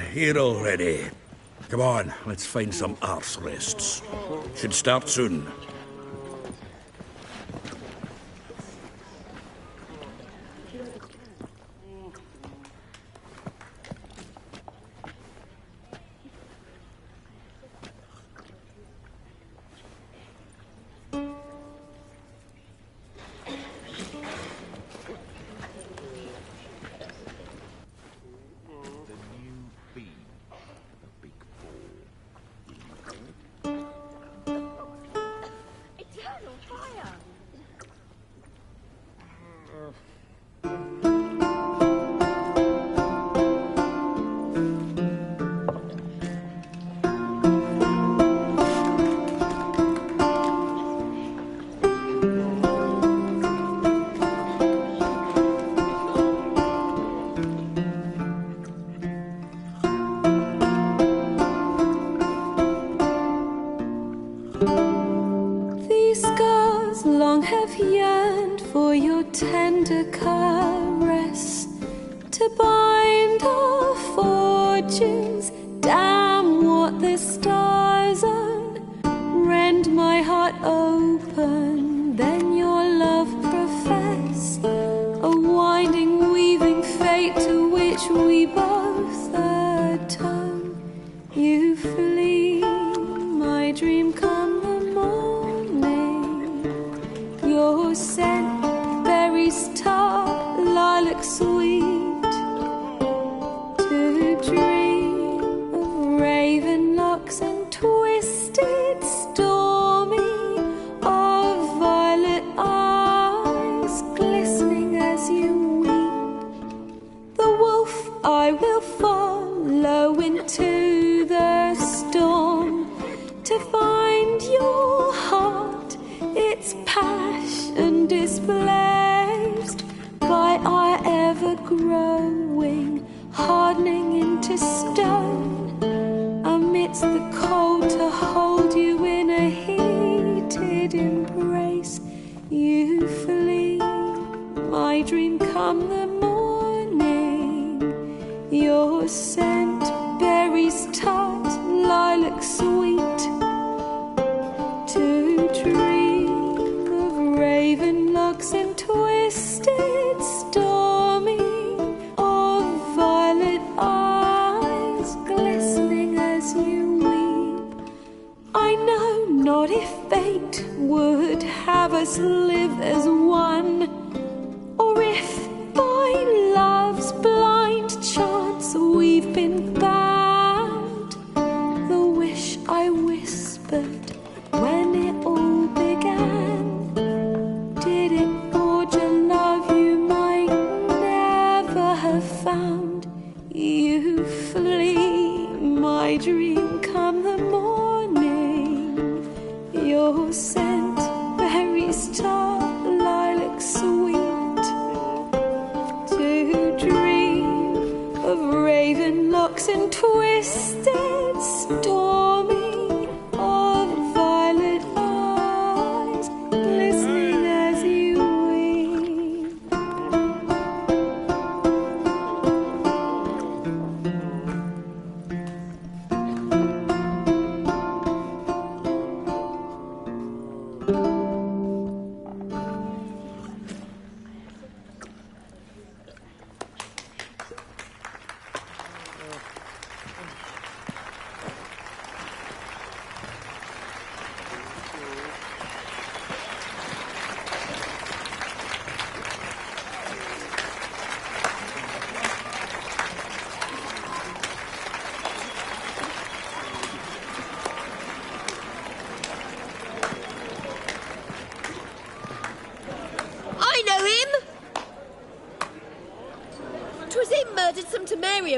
here already. Come on, let's find some arse rests. Should start soon. Tender caress to bind our fortunes. Damn what the stars are. Rend my heart open, then your love profess. A winding, weaving fate to which we both atone. You flee, my dream come the morning. Your scent tart, lilac sweet, to dream of raven locks and twisted stormy, of violet eyes glistening as you weep. The wolf I will follow into the storm to find your heart, its passion display. By our ever-growing, hardening into stone, amidst the cold to hold you in a heated embrace. You flee, my dream come the morning. Your scent, berries tart, lilac sweet, to dream of raven locks and twisted stormy, of violet eyes glistening as you weep. I know not if fate would have us live as one, or if by love's blind chance we've been bound. The wish I whispered when it all began, did it forge a love you might never have found? You flee, my dream come the morning. Your scent, berries tart, lilac sweet, to dream of raven locks and twisted stormy, of violet eyes glistening as you weep.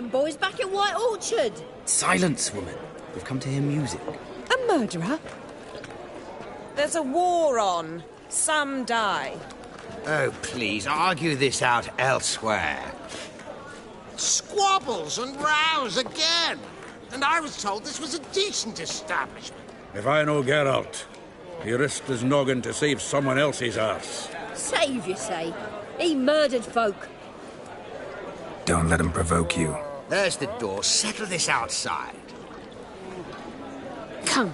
Boys back in White Orchard. Silence, woman. We've come to hear music. A murderer? There's a war on. Some die. Oh, please, argue this out elsewhere. Squabbles and rows again. And I was told this was a decent establishment. If I know Geralt, he risked his noggin to save someone else's arse. Save, you say? He murdered folk. Don't let him provoke you. There's the door. Settle this outside. Come.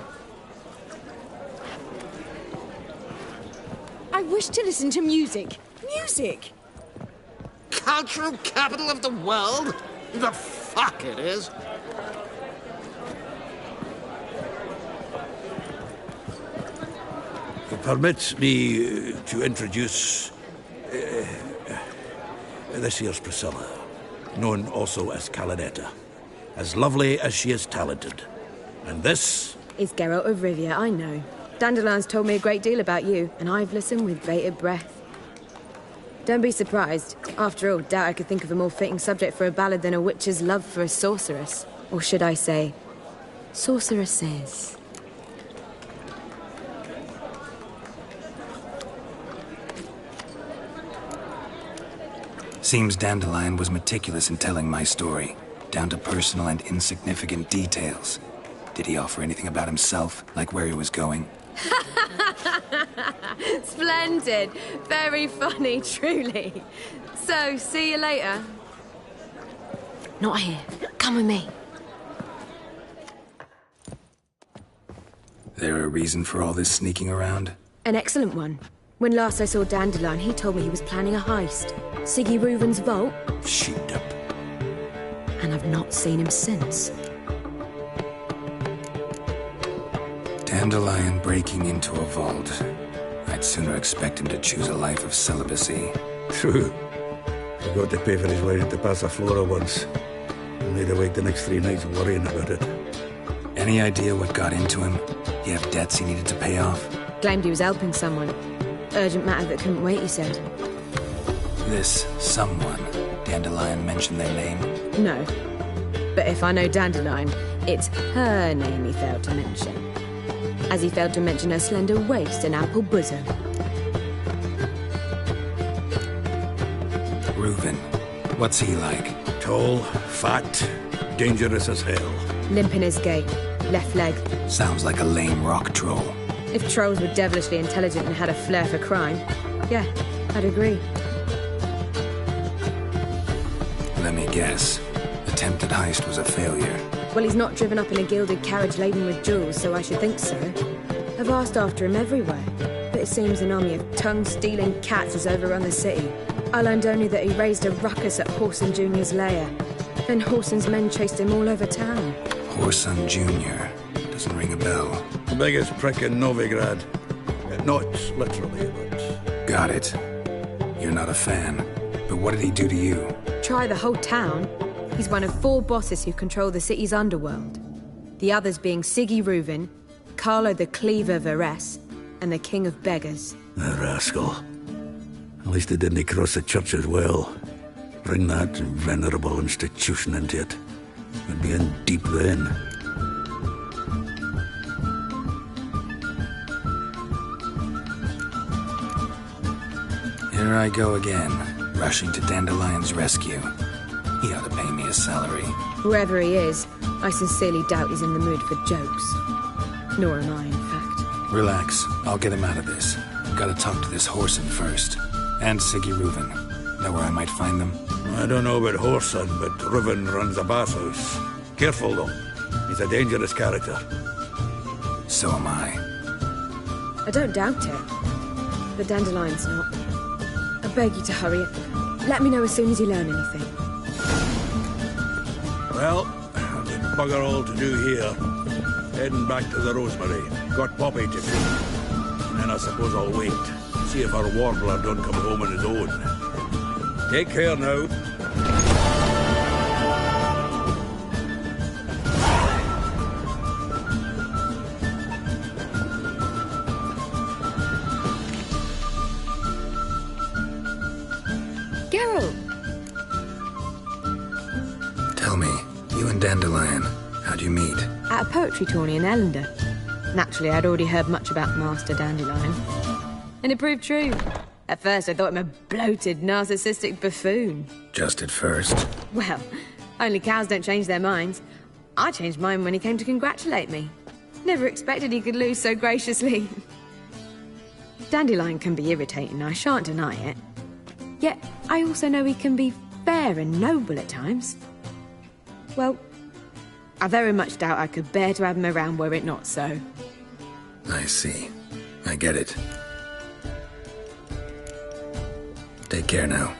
I wish to listen to music. Music! Cultural capital of the world? The fuck it is. Permit me to introduce this here's Priscilla, known also as Calinetta. As lovely as she is talented. And this is Geralt of Rivia, I know. Dandelion's told me a great deal about you, and I've listened with bated breath. Don't be surprised. After all, doubt I could think of a more fitting subject for a ballad than a witch's love for a sorceress. Or should I say, sorceresses. Seems Dandelion was meticulous in telling my story, down to personal and insignificant details. Did he offer anything about himself, like where he was going? Splendid. Very funny, truly. So, see you later. Not here. Come with me. There a reason for all this sneaking around? An excellent one. When last I saw Dandelion, he told me he was planning a heist. Sigi Reuven's vault. sheeped up. And I've not seen him since. Dandelion breaking into a vault. I'd sooner expect him to choose a life of celibacy. True. Forgot to pay for his way into Passaflora once. And made awake the next 3 nights worrying about it. Any idea what got into him? He had debts he needed to pay off? Claimed he was helping someone. Urgent matter that couldn't wait, he said. This someone, Dandelion mentioned their name? No. But if I know Dandelion, it's her name he failed to mention. As he failed to mention her slender waist and ample bosom. Reuven. What's he like? Tall, fat, dangerous as hell. Limp in his gait. Left leg. Sounds like a lame rock troll. If trolls were devilishly intelligent and had a flair for crime, yeah, I'd agree. Let me guess. Attempted heist was a failure. Well, he's not driven up in a gilded carriage laden with jewels, so I should think so. I've asked after him everywhere, but it seems an army of tongue-stealing cats has overrun the city. I learned only that he raised a ruckus at Whoreson Jr.'s lair. Then Whoreson's men chased him all over town. Whoreson Jr. Doesn't ring a bell. The biggest prick in Novigrad. Not literally, but... Got it. You're not a fan. But what did he do to you? Try the whole town. He's one of 4 bosses who control the city's underworld. The others being Sigi Reuven, Carlo the Cleaver Varese, and the King of Beggars. The rascal. At least they didn't cross the church as well. Bring that venerable institution into it. We'd be in deep then. Here I go again, rushing to Dandelion's rescue. He ought to pay me a salary. Whoever he is, I sincerely doubt he's in the mood for jokes. Nor am I, in fact. Relax, I'll get him out of this. Gotta talk to this Whoreson first. And Sigi Reuven. Know where I might find them? I don't know about Whoreson, but Reuven runs a bathhouse. Careful, though. He's a dangerous character. So am I. I don't doubt it. But Dandelion's not. I beg you to hurry it. Let me know as soon as you learn anything. Well, there's bugger all to do here. Heading back to the Rosemary. Got Poppy to feed. And then I suppose I'll wait. See if our warbler don't come home on his own. Take care now. Geralt! Tell me, you and Dandelion, how'd you meet? At a poetry tourney in Ellender. Naturally, I'd already heard much about Master Dandelion. And it proved true. At first, I thought him a bloated, narcissistic buffoon. Just at first. Well, only cows don't change their minds. I changed mine when he came to congratulate me. Never expected he could lose so graciously. Dandelion can be irritating, I shan't deny it. Yet, I also know he can be fair and noble at times. Well, I very much doubt I could bear to have him around were it not so. I see. I get it. Take care now.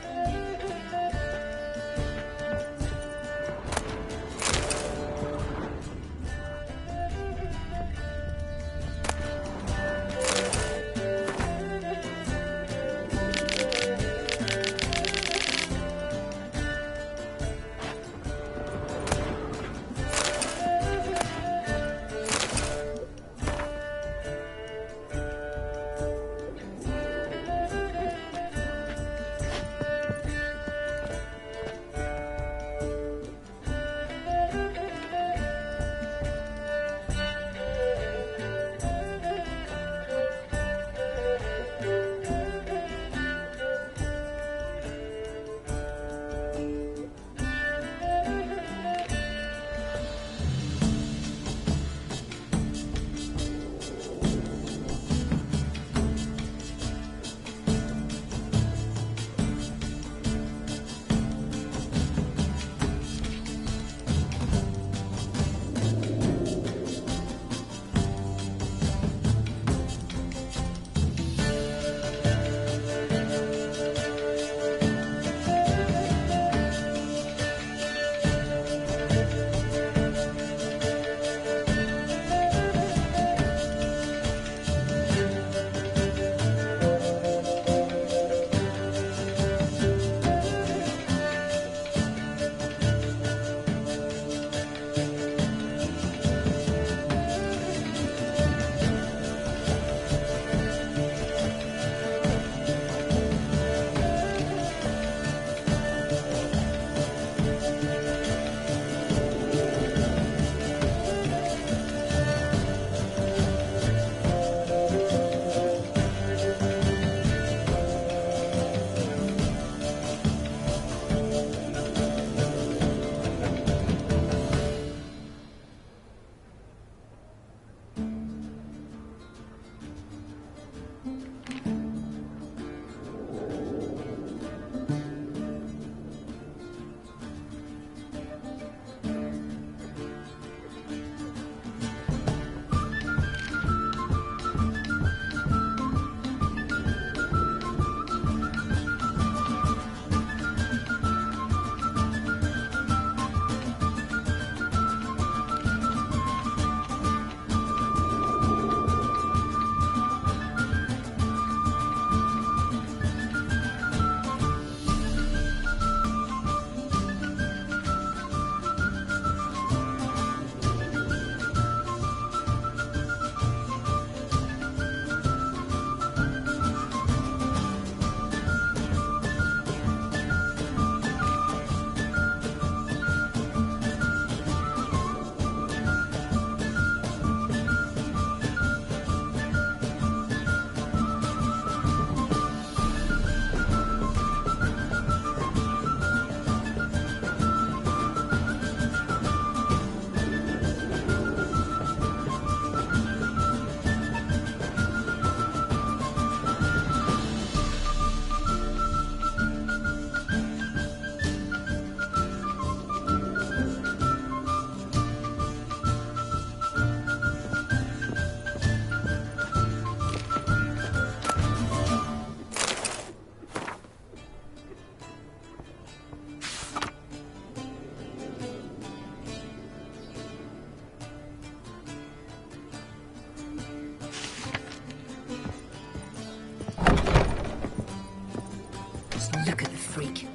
Look at the freak.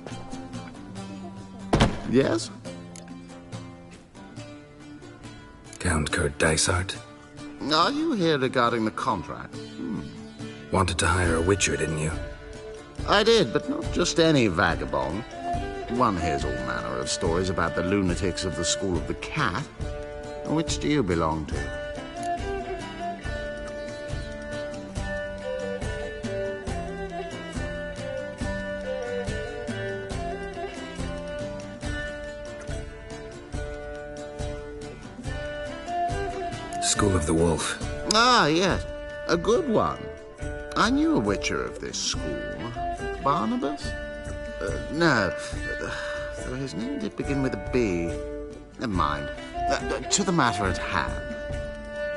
Yes? Count Kurt Dysart? Are you here regarding the contract? Wanted to hire a witcher, didn't you? I did, but not just any vagabond. One hears all manner of stories about the lunatics of the School of the Cat. Which do you belong to? School of the Wolf. Ah, yes. A good one. I knew a witcher of this school. Barnabas? No. Though his name did begin with a B. Never mind. To the matter at hand.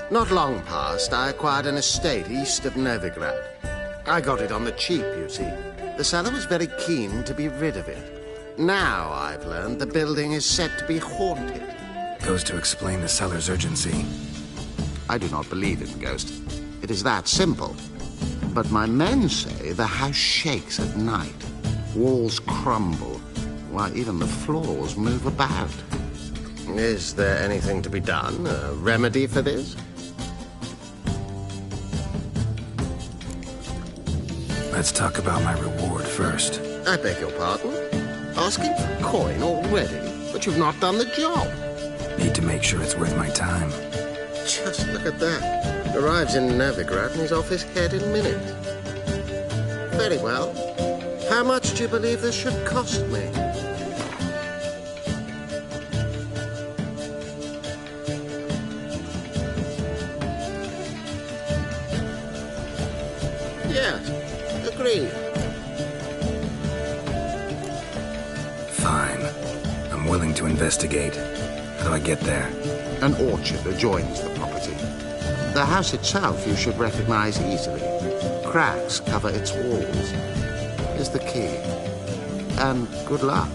Not long past, I acquired an estate east of Novigrad. I got it on the cheap, you see. The seller was very keen to be rid of it. Now, I've learned the building is said to be haunted. Goes to explain the seller's urgency. I do not believe in ghosts. It is that simple. But my men say the house shakes at night. Walls crumble. Why, even the floors move about. Is there anything to be done? A remedy for this? Let's talk about my reward first. I beg your pardon? Asking for coin already? But you've not done the job. Need to make sure it's worth my time. Just look at that. Arrives in Novigrad and he's off his head in minutes. Very well. How much do you believe this should cost me? Yes, agreed. Fine. I'm willing to investigate. How do I get there? An orchard adjoins the property. The house itself you should recognize easily. Cracks cover its walls. Here's the key. And good luck.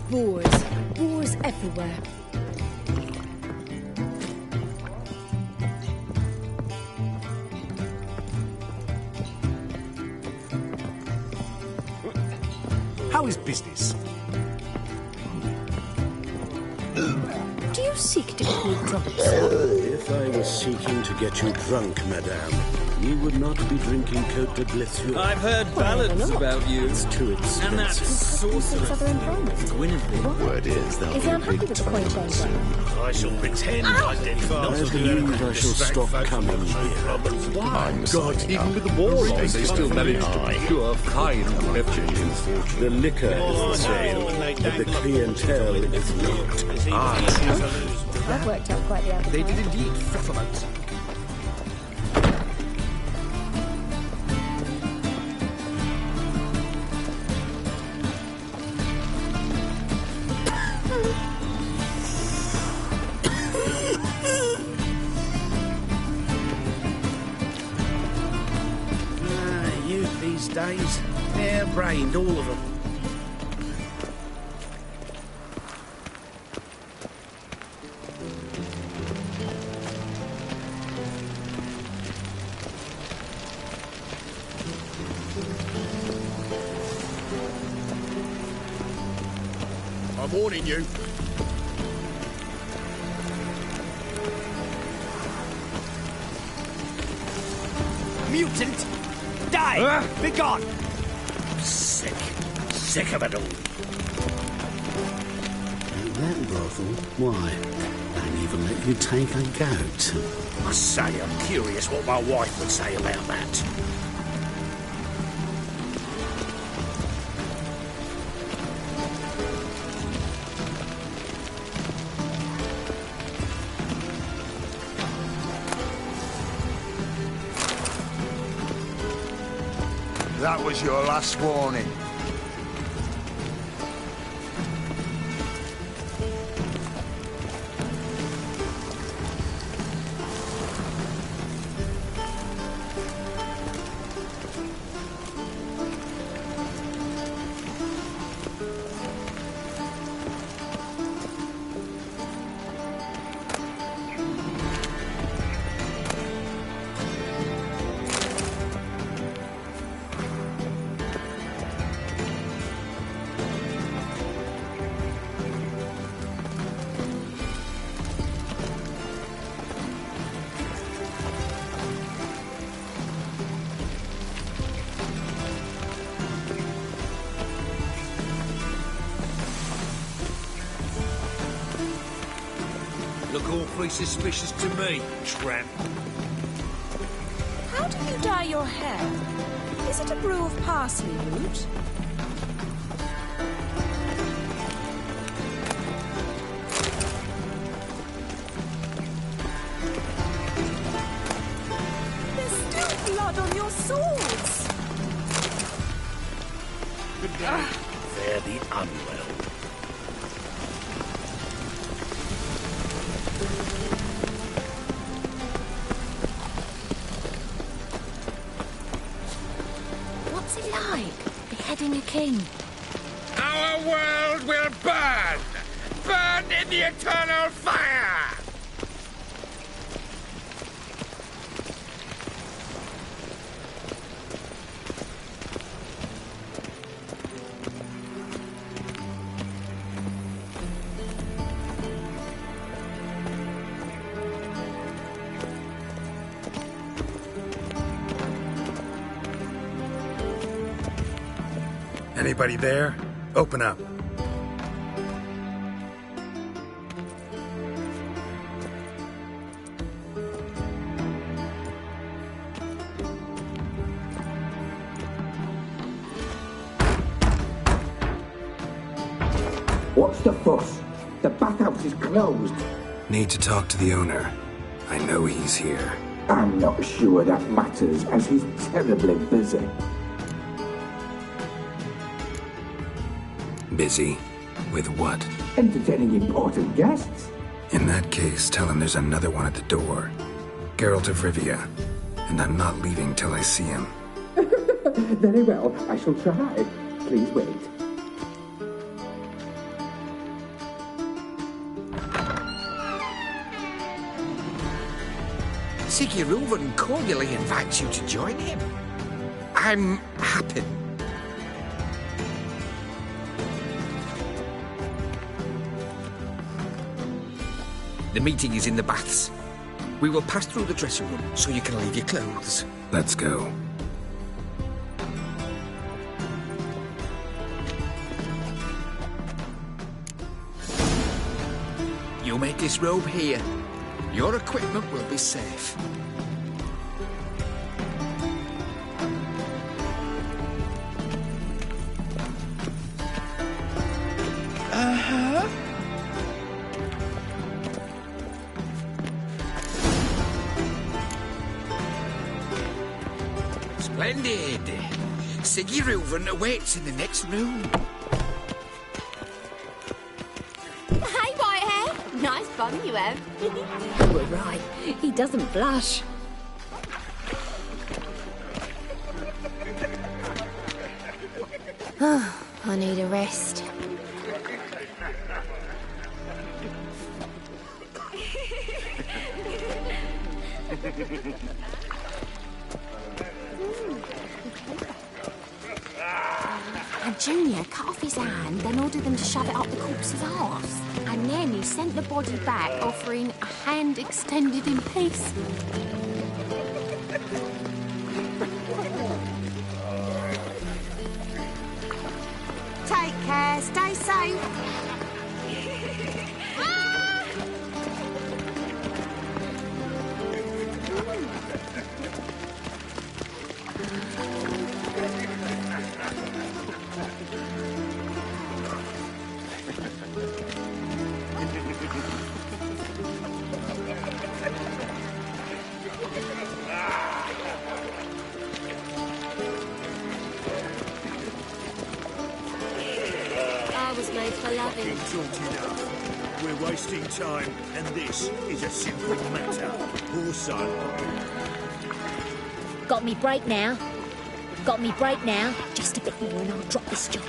Wars everywhere. How is business? Do you seek to get me drunk? If I was seeking to get you drunk, madame, you would not be drinking Côte de Blessure. I've heard ballads about you. It's too expensive. And that sorcerer. Word is there'll Is he unhappy with the coin changer? I shall pretend I did not. I believe I shall stop coming here. God, even with the war on, they still manage to procure fine beverages. The liquor is for sale, but the clientele is not. That worked out quite the appetite. They did indeed frufflement. Youth these days, hair-brained, all of them. I'm warning you. Mutant! Die! Be gone! Sick of it all. And that brothel, why? Don't even let you take a goat. I say, I'm curious what my wife would say about that. That was your last warning. Look awfully suspicious to me, tramp. How do you dye your hair? Is it a brew of parsley root? There's still blood on your swords! Fare thee unwell. What's it like, beheading a king? Our world will burn! Burn in the eternal fire! Anybody there? Open up. What's the fuss? The bathhouse is closed. Need to talk to the owner. I know he's here. I'm not sure that matters, as he's terribly busy. Busy? With what? Entertaining important guests. In that case, tell him there's another one at the door. Geralt of Rivia. And I'm not leaving till I see him. Very well, I shall try. Please wait. Sigi Reuven cordially invites you to join him. I'm happy. The meeting is in the baths. We will pass through the dressing room so you can leave your clothes. Let's go. You may disrobe here. Your equipment will be safe. Uh-huh. Splendid. Sigi Reuven awaits in the next room. Hey, Whitehair! Nice bum you have. You were right. He doesn't blush. I need a rest. And Junior cut off his hand, then ordered them to shove it up the corpse's arse. And then he sent the body back, offering a hand extended in peace. Take care, stay safe. made for loving. Talk enough. We're wasting time, and this is a simple matter. Horson. Got me break now. Got me break now. Just a bit more and I'll drop this job.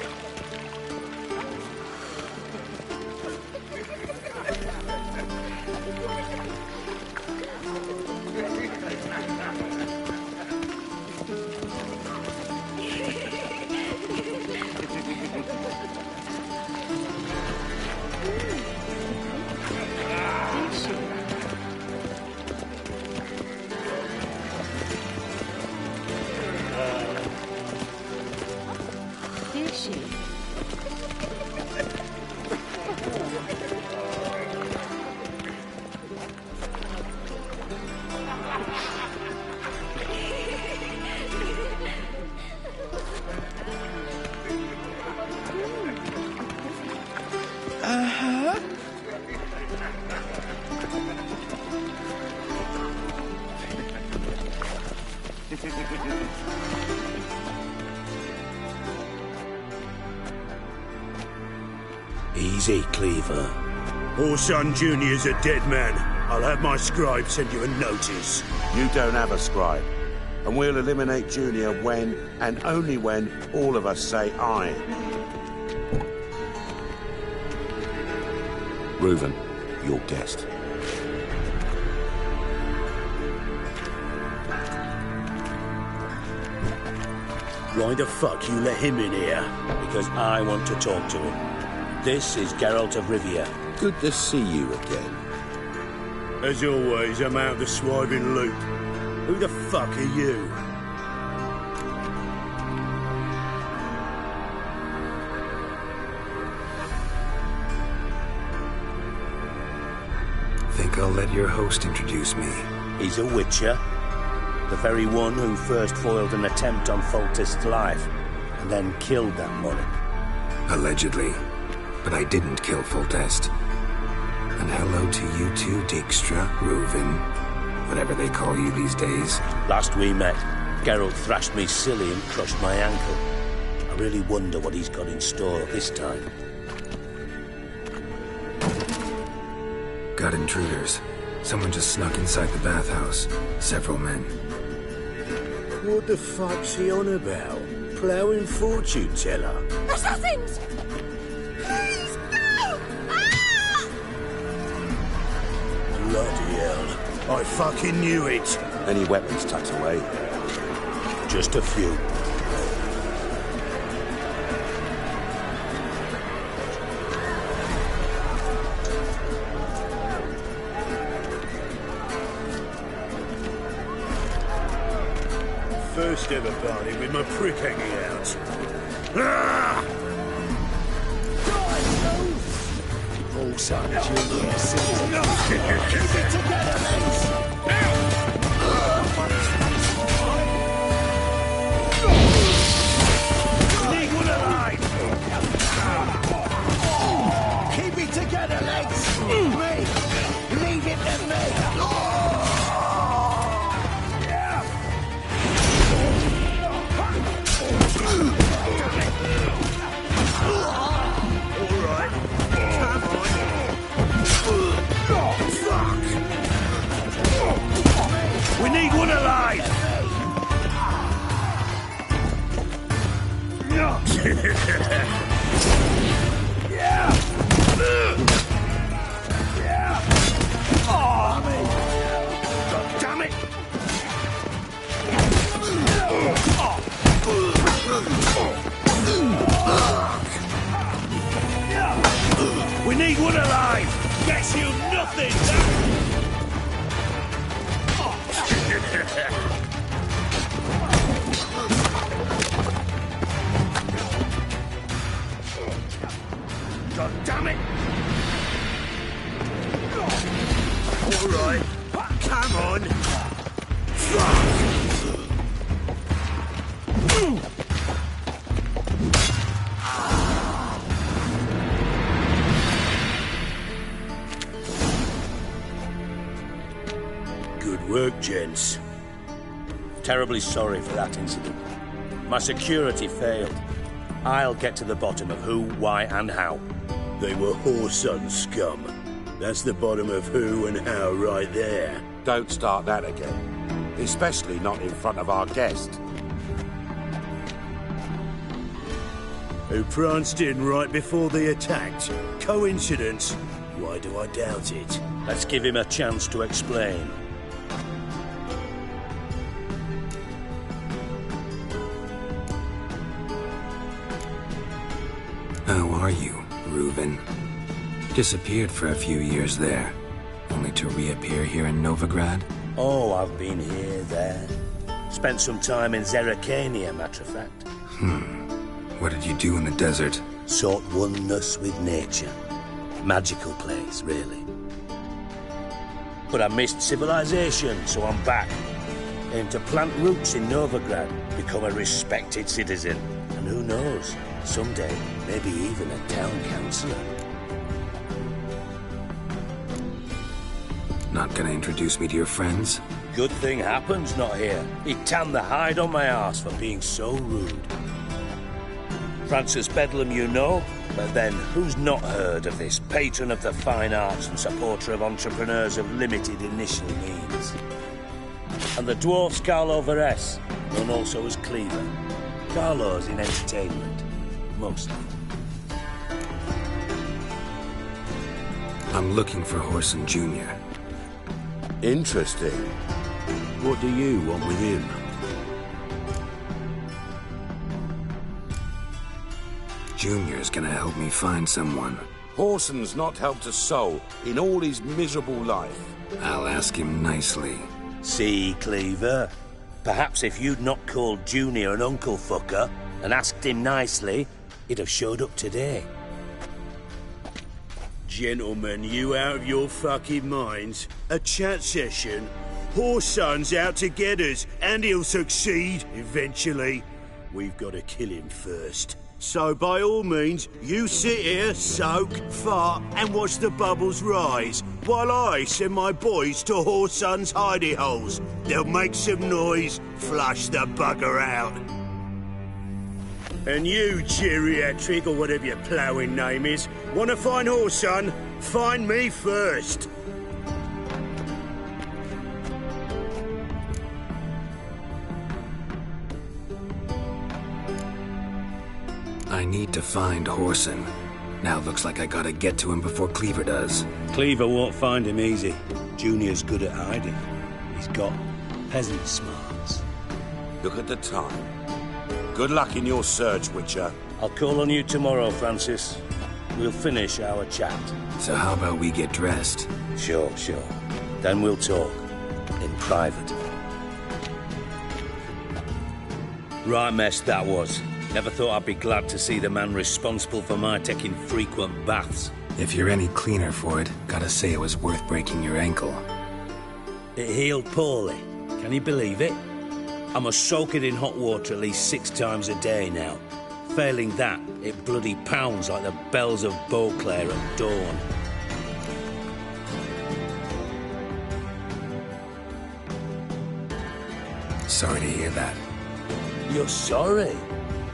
Easy, Cleaver. Horson Jr.'s a dead man. I'll have my scribe send you a notice. You don't have a scribe. And we'll eliminate Junior when, and only when, all of us say aye. Reuven, your guest. Why the fuck you let him in here? Because I want to talk to him. This is Geralt of Rivia. Good to see you again. As always, I'm out the swiving loop. Who the fuck are you? Think I'll let your host introduce me. He's a witcher. The very one who first foiled an attempt on Foltest's life, and then killed that monarch. Allegedly. But I didn't kill Foltest. And hello to you too, Dijkstra, Reuven, whatever they call you these days. Last we met, Geralt thrashed me silly and crushed my ankle. I really wonder what he's got in store this time. Got intruders. Someone just snuck inside the bathhouse. Several men. What the fuck's he on about? Ploughing fortune teller? Assassins! Please, no! Ah! Bloody hell. I fucking knew it. Any weapons tucked away? Just a few. First ever party with my prick hanging out. Ah! Horson Jr. Keep it together, mates! Need one alive! Keep it together, legs! Me! Leave it to me! We need one alive! God damn it! We need one alive! Gets you nothing! God damn it! All right, come on! Good work, gents. Terribly sorry for that incident. My security failed. I'll get to the bottom of who, why, and how. They were whoreson scum. That's the bottom of who and how right there. Don't start that again. Especially not in front of our guest. Who pranced in right before they attacked. Coincidence? Why do I doubt it? Let's give him a chance to explain. How are you, Reuven? Disappeared for a few years there, only to reappear here in Novigrad? Oh, I've been here, there. Spent some time in Zerrikania, matter of fact. What did you do in the desert? Sought oneness with nature. Magical place, really. But I missed civilization, so I'm back. Aim to plant roots in Novigrad, become a respected citizen. And who knows, someday, maybe even a town councillor. Not gonna introduce me to your friends? Good thing Happen's not here. He'd tan the hide on my arse for being so rude. Francis Bedlam you know, but then who's not heard of this patron of the fine arts and supporter of entrepreneurs of limited initial means? And the dwarf Carlo Veres, known also as Cleaver. Carlo's in entertainment, mostly. I'm looking for Whoreson Jr. Interesting. What do you want with him? Junior's gonna help me find someone. Whoreson's not helped a soul in all his miserable life. I'll ask him nicely. See, Cleaver? Perhaps if you'd not called Junior an uncle fucker and asked him nicely, he'd have showed up today. Gentlemen, you out of your fucking minds? A chat session? Whoreson's out to get us, and he'll succeed, eventually. We've got to kill him first. So by all means, you sit here, soak, fart, and watch the bubbles rise, while I send my boys to Whoreson's hidey holes. They'll make some noise, flush the bugger out. And you, geriatric, or whatever your ploughing name is, want to find Whoreson? Find me first. I need to find Whoreson. Now looks like I gotta get to him before Cleaver does. Cleaver won't find him easy. Junior's good at hiding. He's got peasant smarts. Look at the time. Good luck in your search, Witcher. I'll call on you tomorrow, Francis. We'll finish our chat. So how about we get dressed? Sure. Then we'll talk. In private. Right mess that was. Never thought I'd be glad to see the man responsible for my taking frequent baths. If you're any cleaner for it, gotta say it was worth breaking your ankle. It healed poorly. Can you believe it? I must soak it in hot water at least 6 times a day now. Failing that, it bloody pounds like the bells of Beauclair at dawn. Sorry to hear that. You're sorry?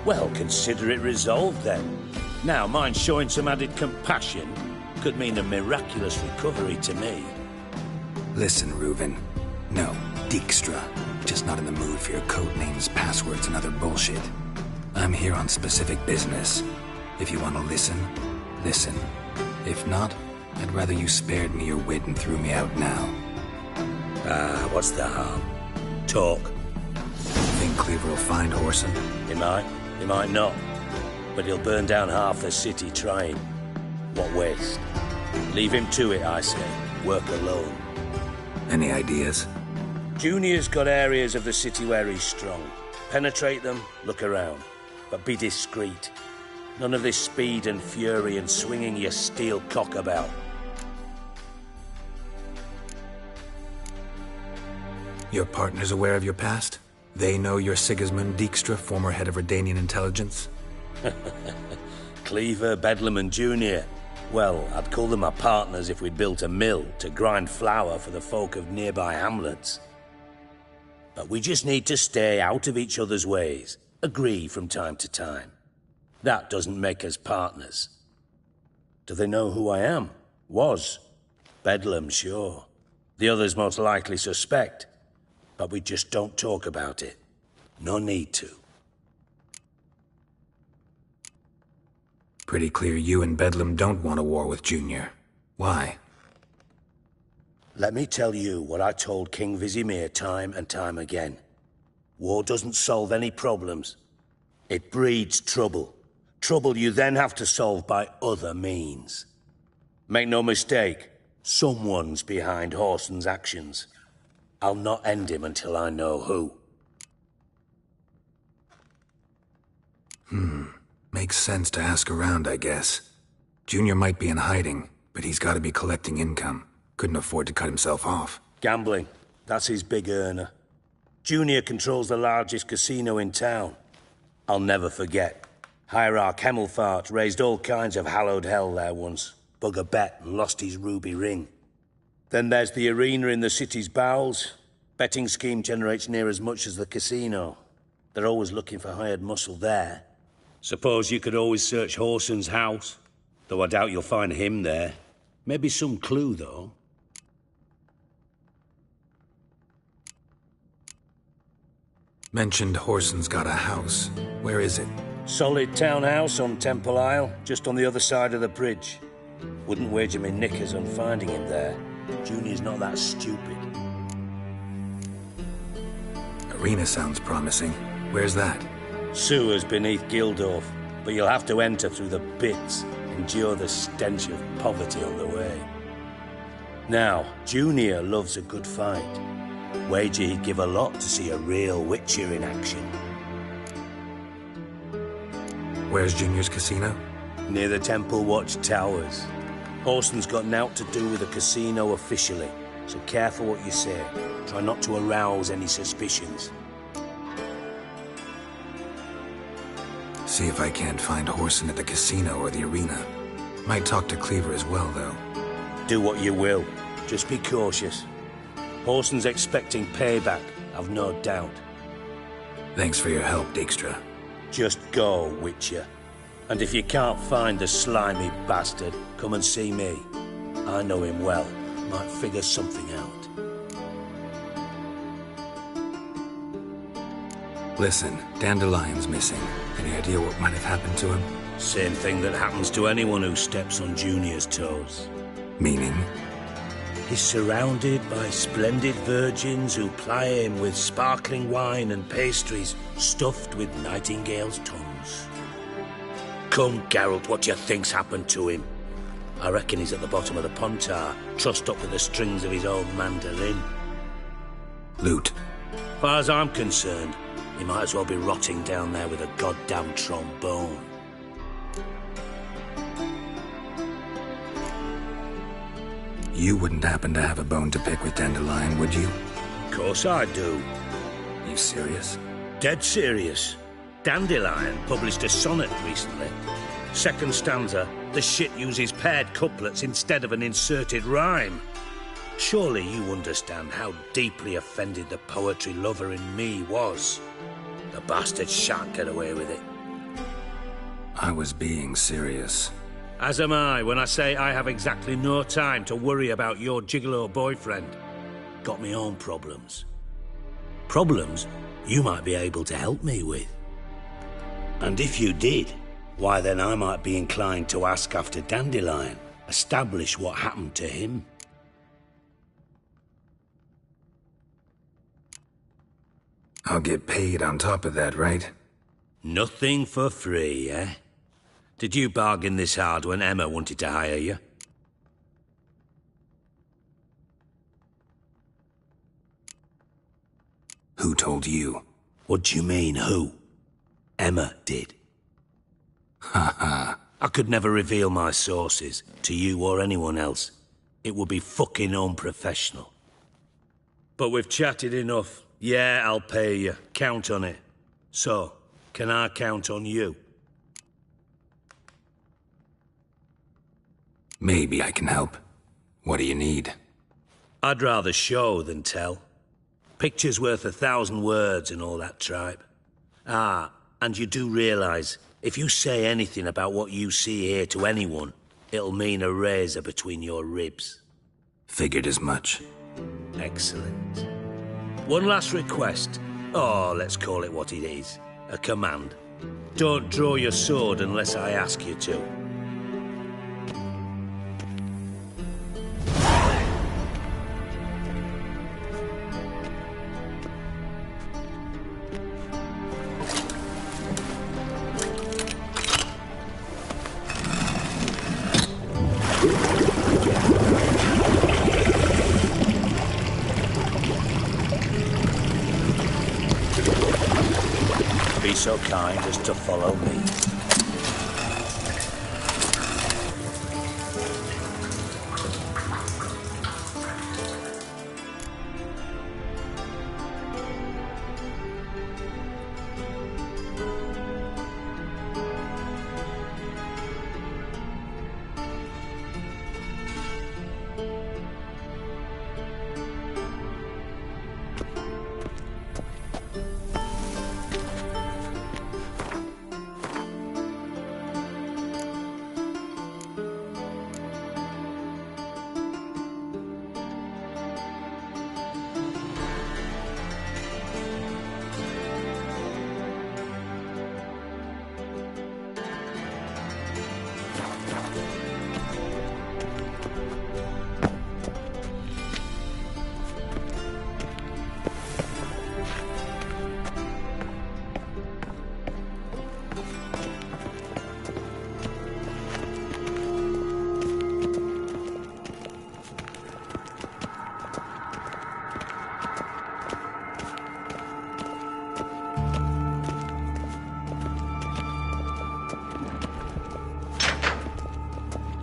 Well, consider it resolved then. Now, mind showing some added compassion could mean a miraculous recovery to me. Listen, Reuven. No, Dijkstra. Just not in the mood for your code names, passwords, and other bullshit. I'm here on specific business. If you want to listen, listen. If not, I'd rather you spared me your wit and threw me out now. What's the harm? Talk. Think Cleaver will find Whoreson? He might not. But he'll burn down half the city trying. What waste. Leave him to it, I say. Work alone. Any ideas? Junior's got areas of the city where he's strong. Penetrate them, look around. But be discreet. None of this speed and fury and swinging your steel cock about. Your partner's aware of your past? They know you're Sigismund Dijkstra, former head of Redanian intelligence? Cleaver, Bedlam and Junior. Well, I'd call them my partners if we'd built a mill to grind flour for the folk of nearby hamlets. But we just need to stay out of each other's ways. Agree from time to time. That doesn't make us partners. Do they know who I am? Was. Bedlam, sure. The others most likely suspect. But we just don't talk about it. No need to. Pretty clear you and Bedlam don't want a war with Junior. Why? Let me tell you what I told King Vizimir time and time again. War doesn't solve any problems. It breeds trouble. Trouble you then have to solve by other means. Make no mistake, someone's behind Whoreson's actions. I'll not end him until I know who. Makes sense to ask around, I guess. Junior might be in hiding, but he's got to be collecting income. Couldn't afford to cut himself off. Gambling. That's his big earner. Junior controls the largest casino in town. I'll never forget. Hierarch Hemmelfart raised all kinds of hallowed hell there once. Bugger bet and lost his ruby ring. Then there's the arena in the city's bowels. Betting scheme generates near as much as the casino. They're always looking for hired muscle there. Suppose you could always search Whoreson's house. Though I doubt you'll find him there. Maybe some clue, though. Mentioned Whoreson's got a house. Where is it? Solid townhouse on Temple Isle, just on the other side of the bridge. Wouldn't wager me knickers on finding him there. Junior's not that stupid. Arena sounds promising. Where's that? Sewers beneath Gildorf, but you'll have to enter through the pits, endure the stench of poverty on the way. Now, Junior loves a good fight. Wager he'd give a lot to see a real Witcher in action. Where's Junior's casino? Near the Temple Watch Towers. Whoreson's got naught to do with the casino officially, so careful what you say. Try not to arouse any suspicions. See if I can't find Whoreson at the casino or the arena. Might talk to Cleaver as well, though. Do what you will. Just be cautious. Whoreson's expecting payback, I've no doubt. Thanks for your help, Dijkstra. Just go, Witcher. And if you can't find the slimy bastard, come and see me. I know him well. Might figure something out. Listen, Dandelion's missing. Any idea what might have happened to him? Same thing that happens to anyone who steps on Junior's toes. Meaning? He's surrounded by splendid virgins who ply him with sparkling wine and pastries stuffed with nightingales' tongues. Come, Geralt, what do you think's happened to him? I reckon he's at the bottom of the Pontar, trussed up with the strings of his own mandolin. Loot. Far as I'm concerned, he might as well be rotting down there with a goddamn trombone. You wouldn't happen to have a bone to pick with Dandelion, would you? Of course I do. You serious? Dead serious. Dandelion published a sonnet recently. Second stanza, the shit uses paired couplets instead of an inserted rhyme. Surely you understand how deeply offended the poetry lover in me was. The bastard shan't get away with it. I was being serious. As am I when I say I have exactly no time to worry about your gigolo boyfriend. Got me own problems. Problems you might be able to help me with. And if you did, why then I might be inclined to ask after Dandelion, establish what happened to him. I'll get paid on top of that, right? Nothing for free, eh? Did you bargain this hard when Emma wanted to hire you? Who told you? What do you mean, who? Emma did. Ha ha. I could never reveal my sources, to you or anyone else. It would be fucking unprofessional. But we've chatted enough. Yeah, I'll pay you. Count on it. So, can I count on you? Maybe I can help. What do you need? I'd rather show than tell. Picture's worth 1,000 words and all that tripe. Ah, and you do realise, if you say anything about what you see here to anyone, it'll mean a razor between your ribs. Figured as much. Excellent. One last request. Oh, let's call it what it is. A command. Don't draw your sword unless I ask you to. So kind as to follow me.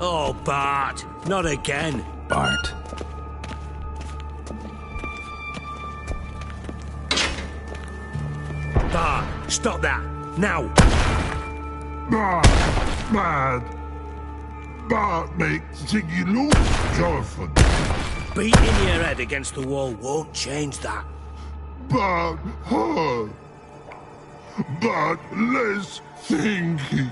Oh, Bart! Not again! Bart. Bart, stop that! Now! Bart! Bad! Bart makes Sigi Reuven joyful. Beating your head against the wall won't change that. Bart hard. Bart less thinky.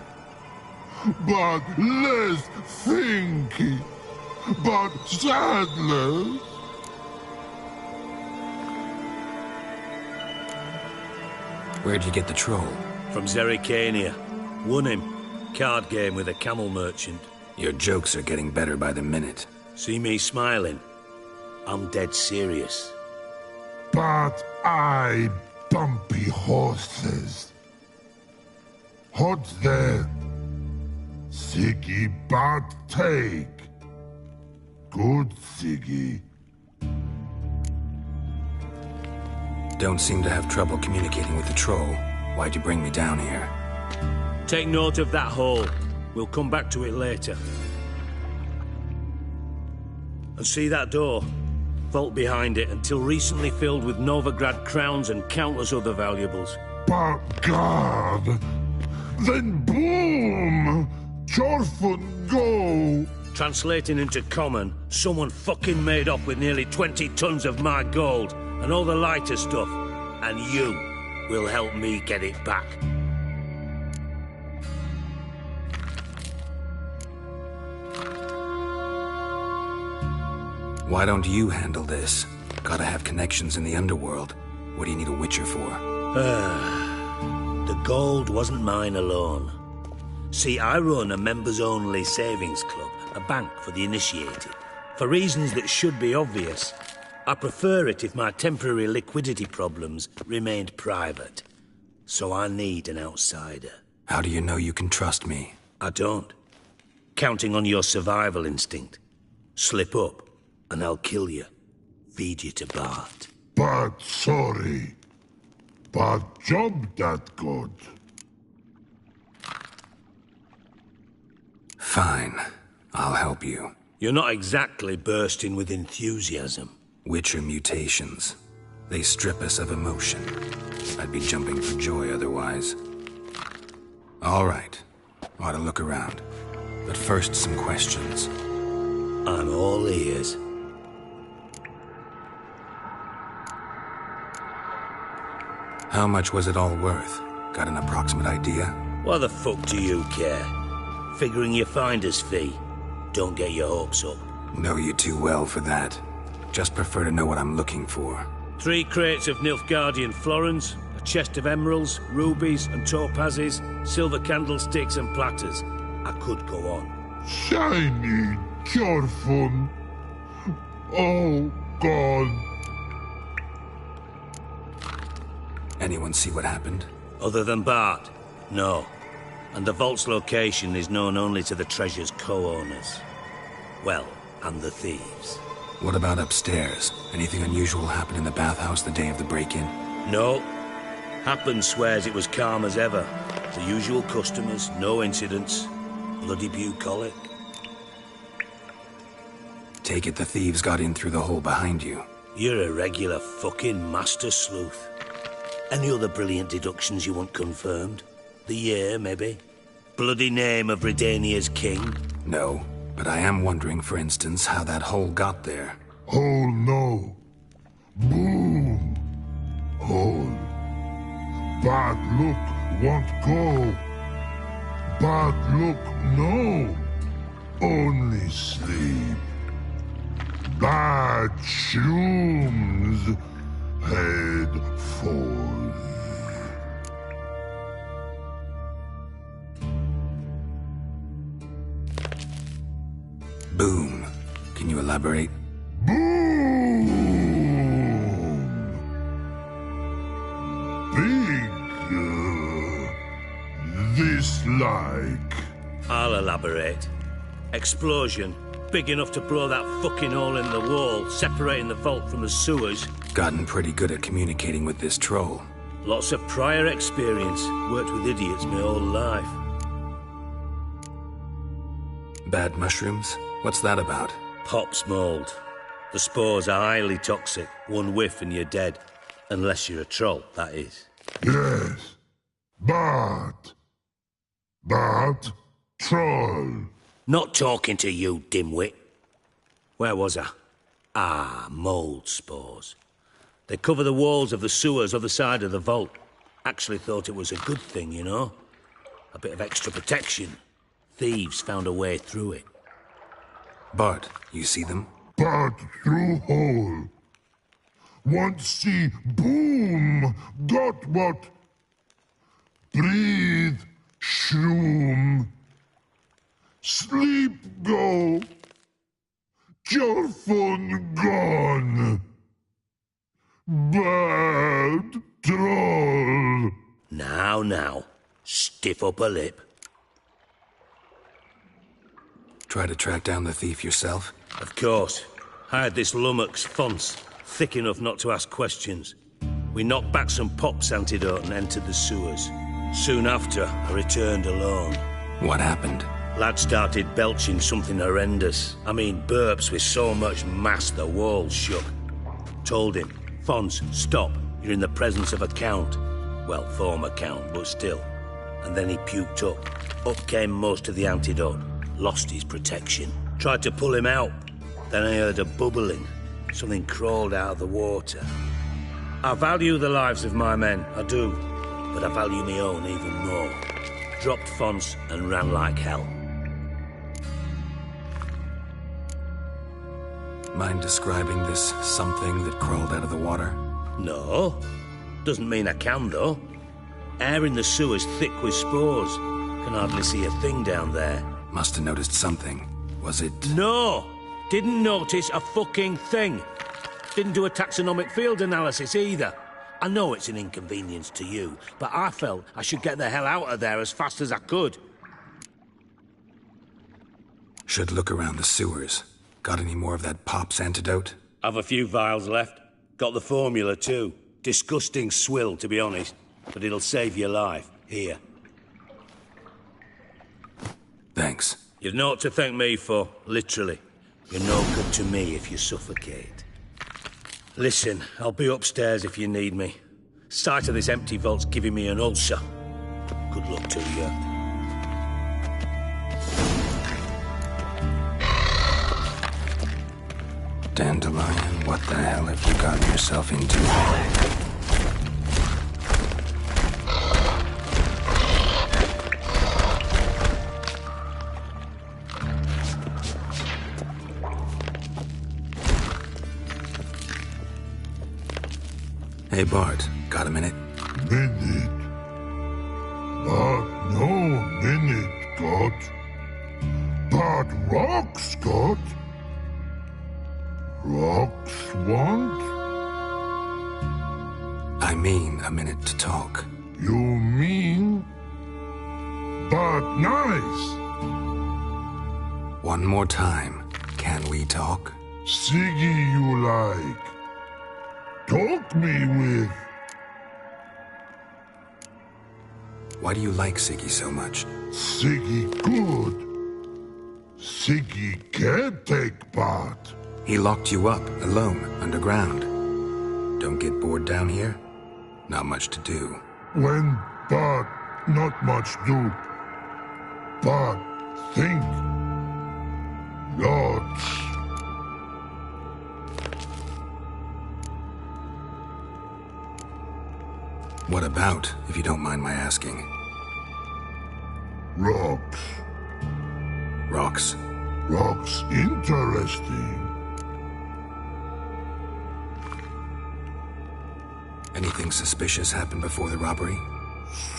But less thinky, but sadler. Where'd you get the troll? From Zerrikania. Won him. Card game with a camel merchant. Your jokes are getting better by the minute. See me smiling? I'm dead serious. But I bumpy horses. What's there? Sigi Bart take. Good Sigi. Don't seem to have trouble communicating with the troll. Why'd you bring me down here? Take note of that hole. We'll come back to it later. And see that door? Vault behind it, until recently filled with Novigrad crowns and countless other valuables. But God! Then boom! Chorfun go! Translating into common, someone fucking made off with nearly 20 tons of my gold and all the lighter stuff, and you will help me get it back. Why don't you handle this? Gotta have connections in the underworld. What do you need a witcher for? The gold wasn't mine alone. See, I run a members-only savings club, a bank for the initiated. For reasons that should be obvious, I prefer it if my temporary liquidity problems remained private. So I need an outsider. How do you know you can trust me? I don't. Counting on your survival instinct. Slip up, and I'll kill you. Feed you to Bart. But sorry. But job that good. Fine. I'll help you. You're not exactly bursting with enthusiasm. Witcher mutations. They strip us of emotion. I'd be jumping for joy otherwise. All right. Ought to look around. But first, some questions. I'm all ears. How much was it all worth? Got an approximate idea? Why the fuck do you care? Figuring your finder's fee. Don't get your hopes up. Know you too well for that. Just prefer to know what I'm looking for. 3 crates of Nilfgaardian florins, a chest of emeralds, rubies and topazes, silver candlesticks and platters. I could go on. Shiny Jorfun. Oh, God. Anyone see what happened? Other than Bart? No. And the vault's location is known only to the treasure's co-owners. Well, and the thieves. What about upstairs? Anything unusual happen in the bathhouse the day of the break-in? No. Happen swears it was calm as ever. The usual customers, no incidents. Bloody bucolic. Take it the thieves got in through the hole behind you. You're a regular fucking master sleuth. Any other brilliant deductions you want confirmed? The year, maybe? Bloody name of Redania's king? No, but I am wondering, for instance, how that hole got there. Hole no. Boom. Hole. Bad look won't go. Bad look no. Only sleep. Bad shrooms. Head falls. Boom. Can you elaborate? Boom! Big, this like. I'll elaborate. Explosion. Big enough to blow that fucking hole in the wall, separating the vault from the sewers. Gotten pretty good at communicating with this troll. Lots of prior experience. Worked with idiots my whole life. Bad mushrooms? What's that about? Pops mold. The spores are highly toxic. One whiff and you're dead. Unless you're a troll, that is. Yes. Bad. Bad troll. Not talking to you, dimwit. Where was I? Ah, mold spores. They cover the walls of the sewers other side of the vault. Actually thought it was a good thing, you know? A bit of extra protection. Thieves found a way through it. Bart, you see them? Bad through hole. Want see boom. Got what? Breathe. Shroom. Sleep go. Your phone gone. Bad troll. Now. Stiff up a lip. Try to track down the thief yourself? Of course. Hired this lummox, Fons, thick enough not to ask questions. We knocked back some Pop's antidote and entered the sewers. Soon after, I returned alone. What happened? Lad started belching something horrendous. I mean, burps with so much mass the walls shook. Told him, Fons, stop. You're in the presence of a count. Well, former count, but still. And then he puked up. Up came most of the antidote. Lost his protection. Tried to pull him out. Then I heard a bubbling. Something crawled out of the water. I value the lives of my men, I do. But I value my own even more. Dropped Fons and ran like hell. Mind describing this something that crawled out of the water? No. Doesn't mean I can, though. Air in the sewer's thick with spores. Can hardly see a thing down there. Must have noticed something. Was it... No! Didn't notice a fucking thing. Didn't do a taxonomic field analysis either. I know it's an inconvenience to you, but I felt I should get the hell out of there as fast as I could. Should look around the sewers. Got any more of that Pop's antidote? I've a few vials left. Got the formula too. Disgusting swill, to be honest. But it'll save your life. Here. Thanks. You've naught to thank me for, literally. You're no good to me if you suffocate. Listen, I'll be upstairs if you need me. Sight of this empty vault's giving me an ulcer. Good luck to you. Dandelion, what the hell have you gotten yourself into? Hey, Bart, got a minute? Minute. But no minute, got. But rocks, got. Rocks want? I mean a minute to talk. You mean? But nice. One more time. Can we talk? Sigi you like. Talk me with. Why do you like Sigi so much? Sigi good. Sigi can't take part. He locked you up, alone, underground. Don't get bored down here? Not much to do. When but not much do. But think. Lots. What about, if you don't mind my asking? Rocks. Rocks? Rocks interesting. Anything suspicious happened before the robbery?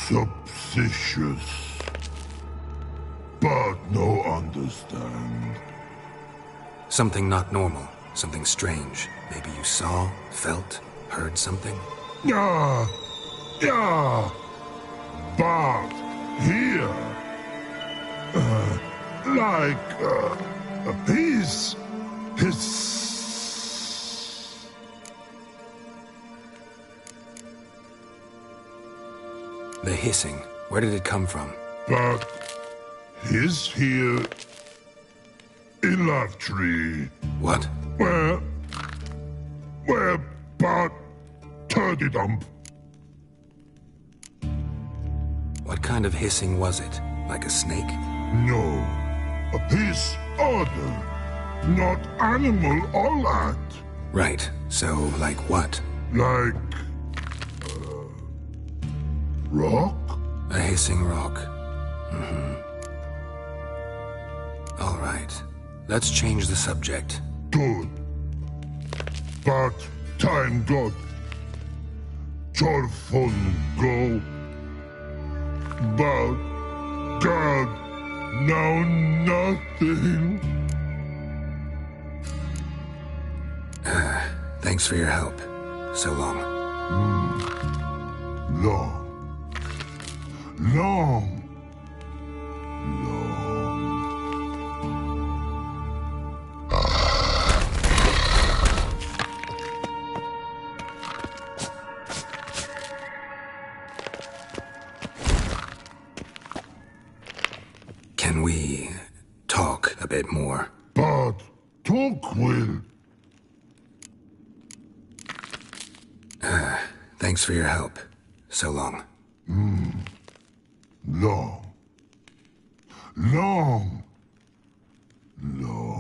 Suspicious. But no understand. Something not normal. Something strange. Maybe you saw, felt, heard something? Yeah. Yeah. But here. Like a piece. The hissing. Where did it come from? But his here in love tree. What? Where but turdy dump. What kind of hissing was it? Like a snake? No. A piece other. Not animal all that. Right. So, like what? Like rock? A hissing rock. All right. Let's change the subject. Good. But time got. Joyful go. But God, now nothing. Thanks for your help. So long. Long. Long. Can we talk a bit more? But talk will. Thanks for your help. So long. Long. Long. Long.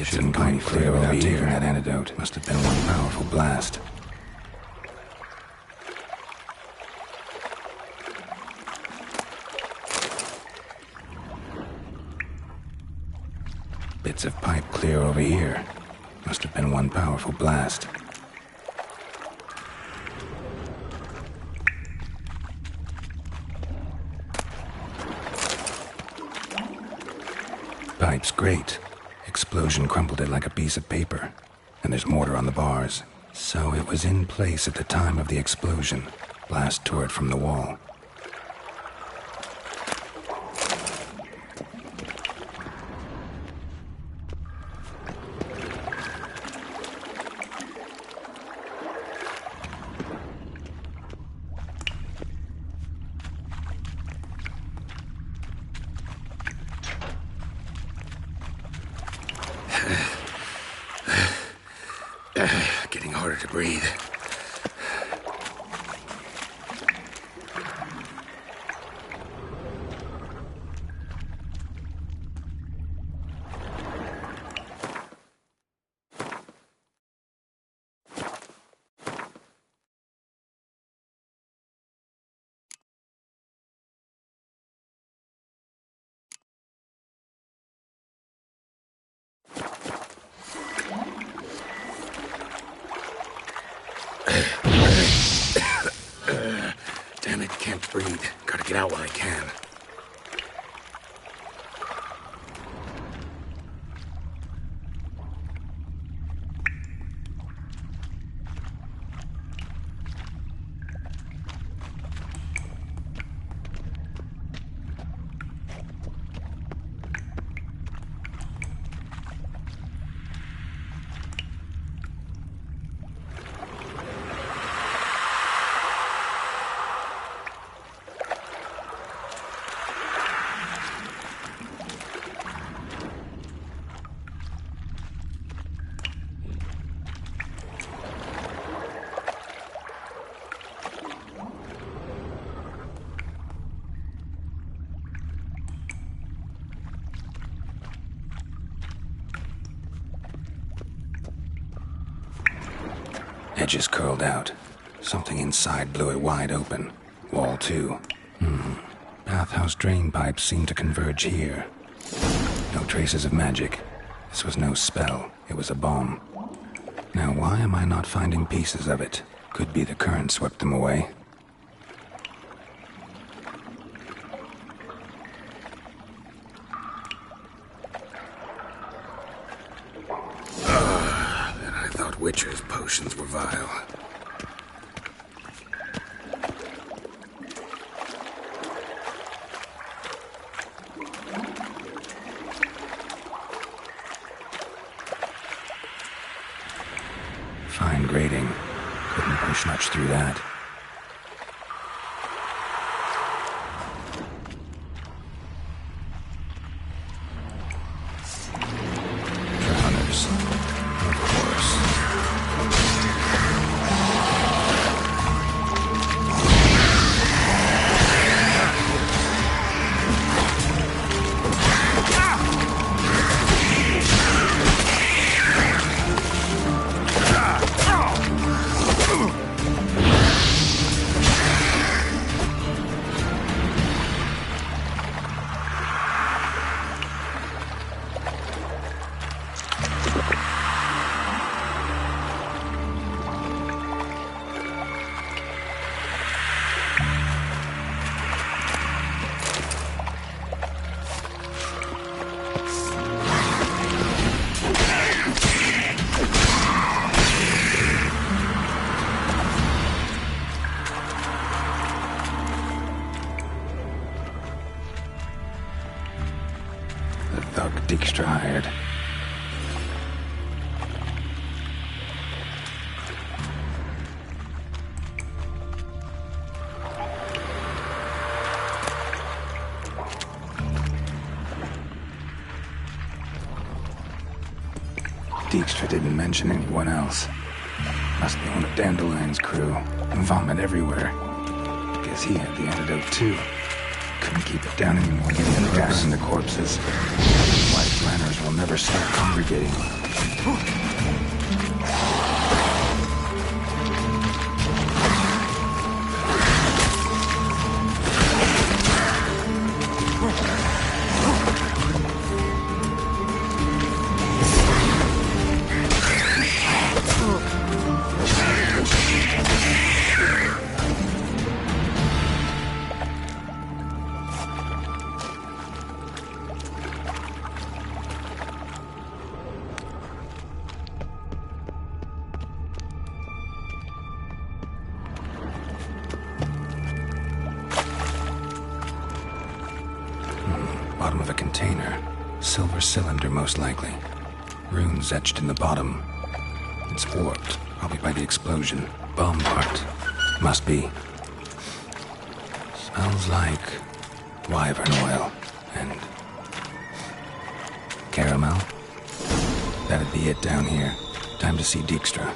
Shouldn't go any clear without taking that antidote. Must have been one powerful blast. bits of pipe clear over here. Must have been one powerful blast. Pipe's great. Explosion crumpled it like a piece of paper. And there's mortar on the bars. So it was in place at the time of the explosion. Blast tore it from the wall. Getting harder to breathe. Damn it, can't breathe. Gotta get out while I can. Edges curled out. Something inside blew it wide open. Wall too. Bathhouse drain pipes seemed to converge here. No traces of magic. This was no spell. It was a bomb. Now why am I not finding pieces of it? Could be the current swept them away. Witcher's potions were vile. Fine grating. Couldn't push much through that. Drowners. Of course. Dijkstra hired. Dijkstra didn't mention anyone else. Must be one of Dandelion's crew. Vomit everywhere. Guess he had the antidote too. Couldn't keep it down anymore, getting the gas and the corpses. White planners will never stop congregating. bottom of a container. Silver cylinder, most likely. Runes etched in the bottom. It's warped, probably by the explosion. Bomb part. Must be. Smells like wyvern oil and caramel. That'd be it down here. Time to see Dijkstra.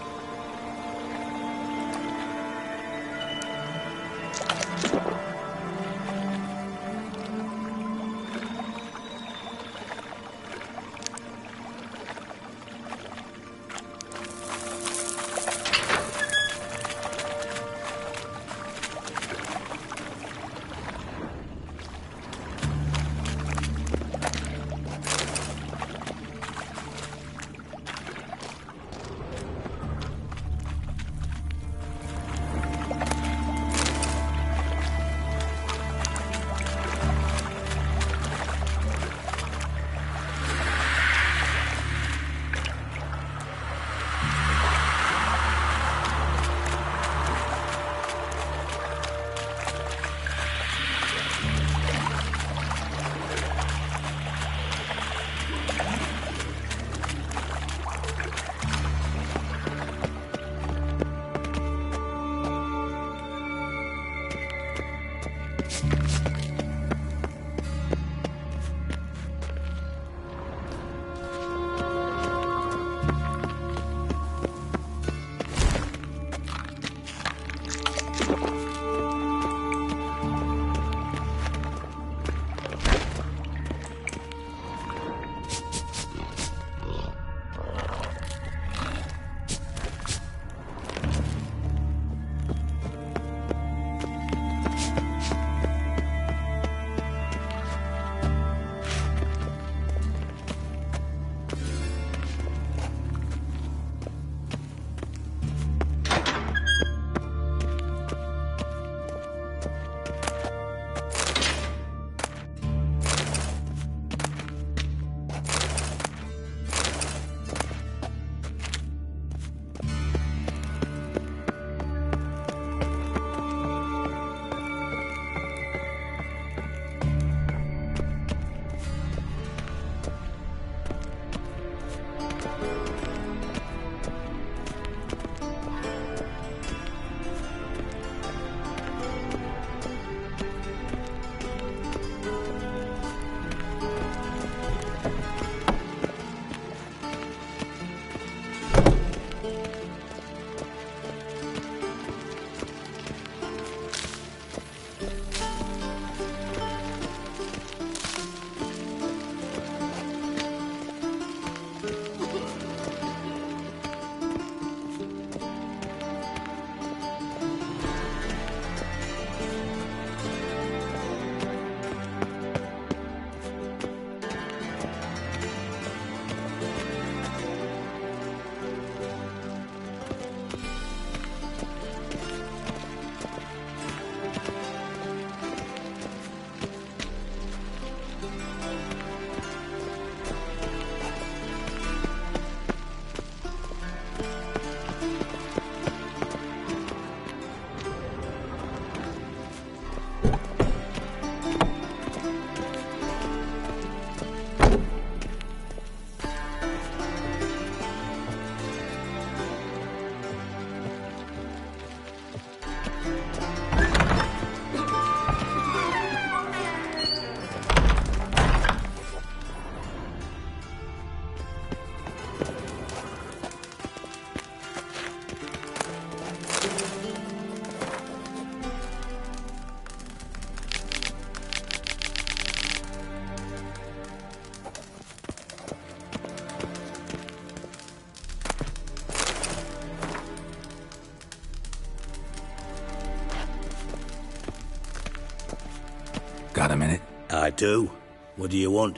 Got a minute? I do. What do you want?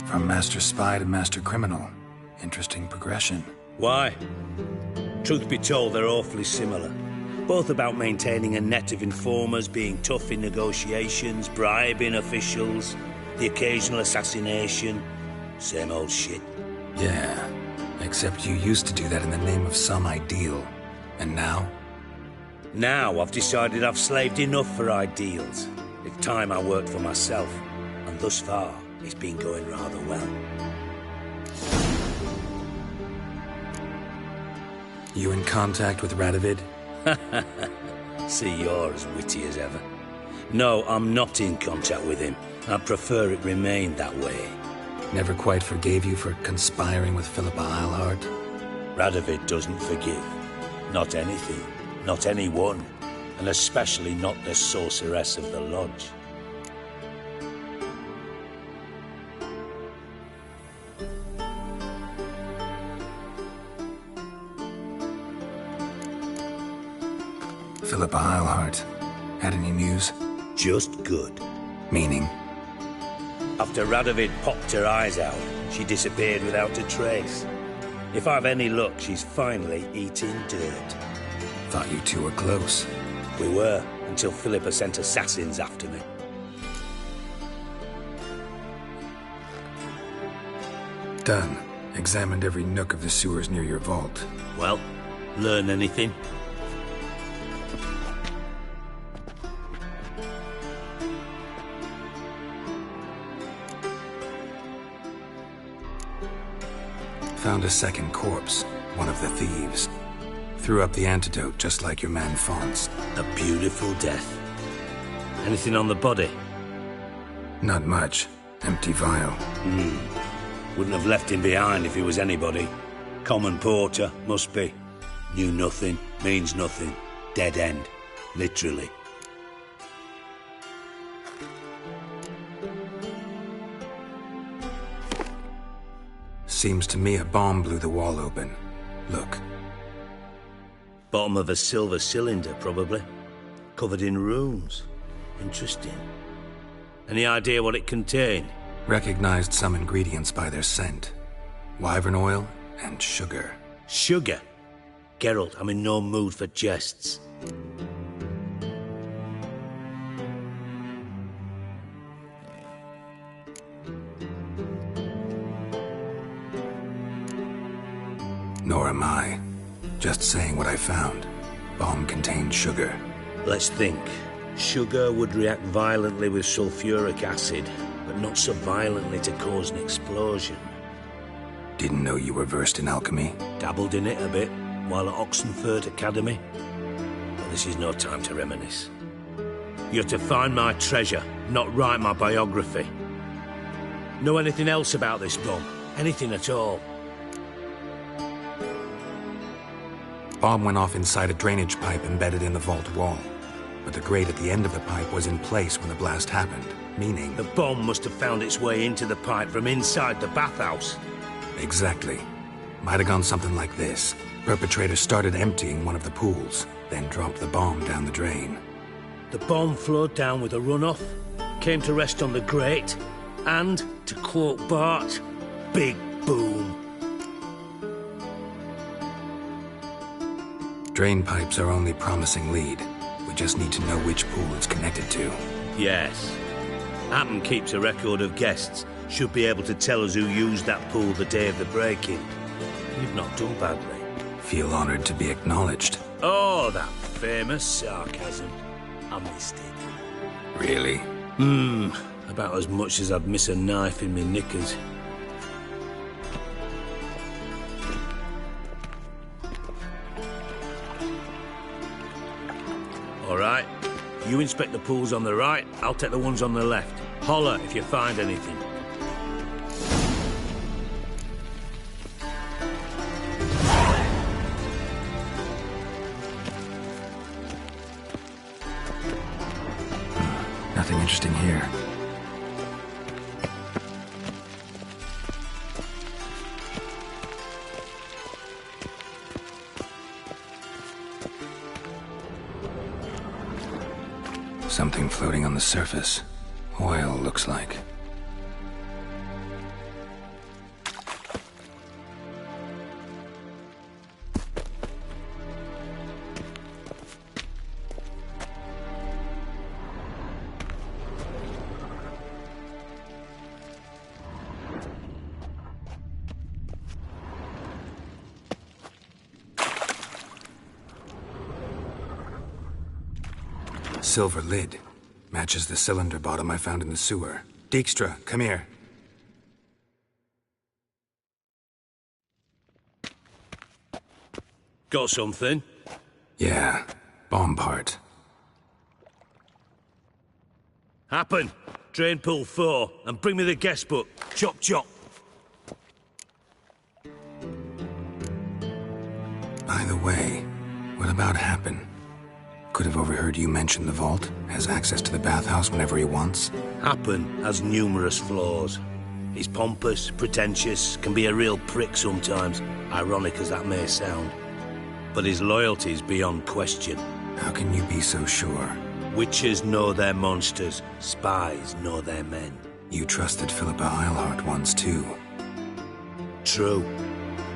From master spy to master criminal. Interesting progression. Why? Truth be told, they're awfully similar. Both about maintaining a net of informers, being tough in negotiations, bribing officials, the occasional assassination. Same old shit. Yeah, except you used to do that in the name of some ideal. And now? Now I've decided I've slaved enough for ideals. It's time I worked for myself, and thus far, it's been going rather well. You in contact with Radovid? See, you're as witty as ever. No, I'm not in contact with him. I prefer it remained that way. Never quite forgave you for conspiring with Philippa Eilhart? Radovid doesn't forgive. Not anything. Not anyone. And especially not the sorceress of the lodge. Philippa Eilhart. Had any news? Just good. Meaning? After Radovid popped her eyes out, she disappeared without a trace. If I've any luck, she's finally eating dirt. Thought you two were close. We were, until Philippa sent assassins after me. Done. Examined every nook of the sewers near your vault. Well, learn anything? Found a second corpse, one of the thieves. Threw up the antidote just like your man Fonz. A beautiful death. Anything on the body? Not much. Empty vial. Wouldn't have left him behind if he was anybody. Common porter, must be. Knew nothing, means nothing. Dead end. Literally. Seems to me a bomb blew the wall open. Look. Bottom of a silver cylinder, probably. Covered in runes. Interesting. Any idea what it contained? Recognized some ingredients by their scent. Wyvern oil and sugar. Sugar? Geralt, I'm in no mood for jests. Nor am I. Just saying what I found. Bomb contained sugar. Let's think. Sugar would react violently with sulfuric acid, but not so violently to cause an explosion. Didn't know you were versed in alchemy. Dabbled in it a bit, while at Oxenford Academy. But this is no time to reminisce. You're to find my treasure, not write my biography. Know anything else about this bomb? Anything at all? Bomb went off inside a drainage pipe embedded in the vault wall. But the grate at the end of the pipe was in place when the blast happened, meaning... The bomb must have found its way into the pipe from inside the bathhouse. Exactly. Might have gone something like this. Perpetrator started emptying one of the pools, then dropped the bomb down the drain. The bomb flowed down with a runoff, came to rest on the grate, and, to quote Bart, big boom. Drain pipes are only promising lead. We just need to know which pool it's connected to. Yes. Hammond keeps a record of guests. Should be able to tell us who used that pool the day of the break-in. You've not done badly. Feel honored to be acknowledged. Oh, that famous sarcasm. I missed it. Really? About as much as I'd miss a knife in me knickers. All right. You inspect the pools on the right, I'll take the ones on the left. Holler if you find anything. Nothing interesting here. Something floating on the surface. Oil, looks like. Silver lid. Matches the cylinder bottom I found in the sewer. Dijkstra, come here. Got something? Yeah, bomb part. Happen. Drain pool 4, and bring me the guest book. Chop chop. By the way, what about Happen? Could have overheard you mention the vault. Has access to the bathhouse whenever he wants. Happen has numerous flaws. He's pompous, pretentious, can be a real prick sometimes, ironic as that may sound. But his loyalty's beyond question. How can you be so sure? Witches know their monsters, spies know their men. You trusted Philippa Eilhart once too. True.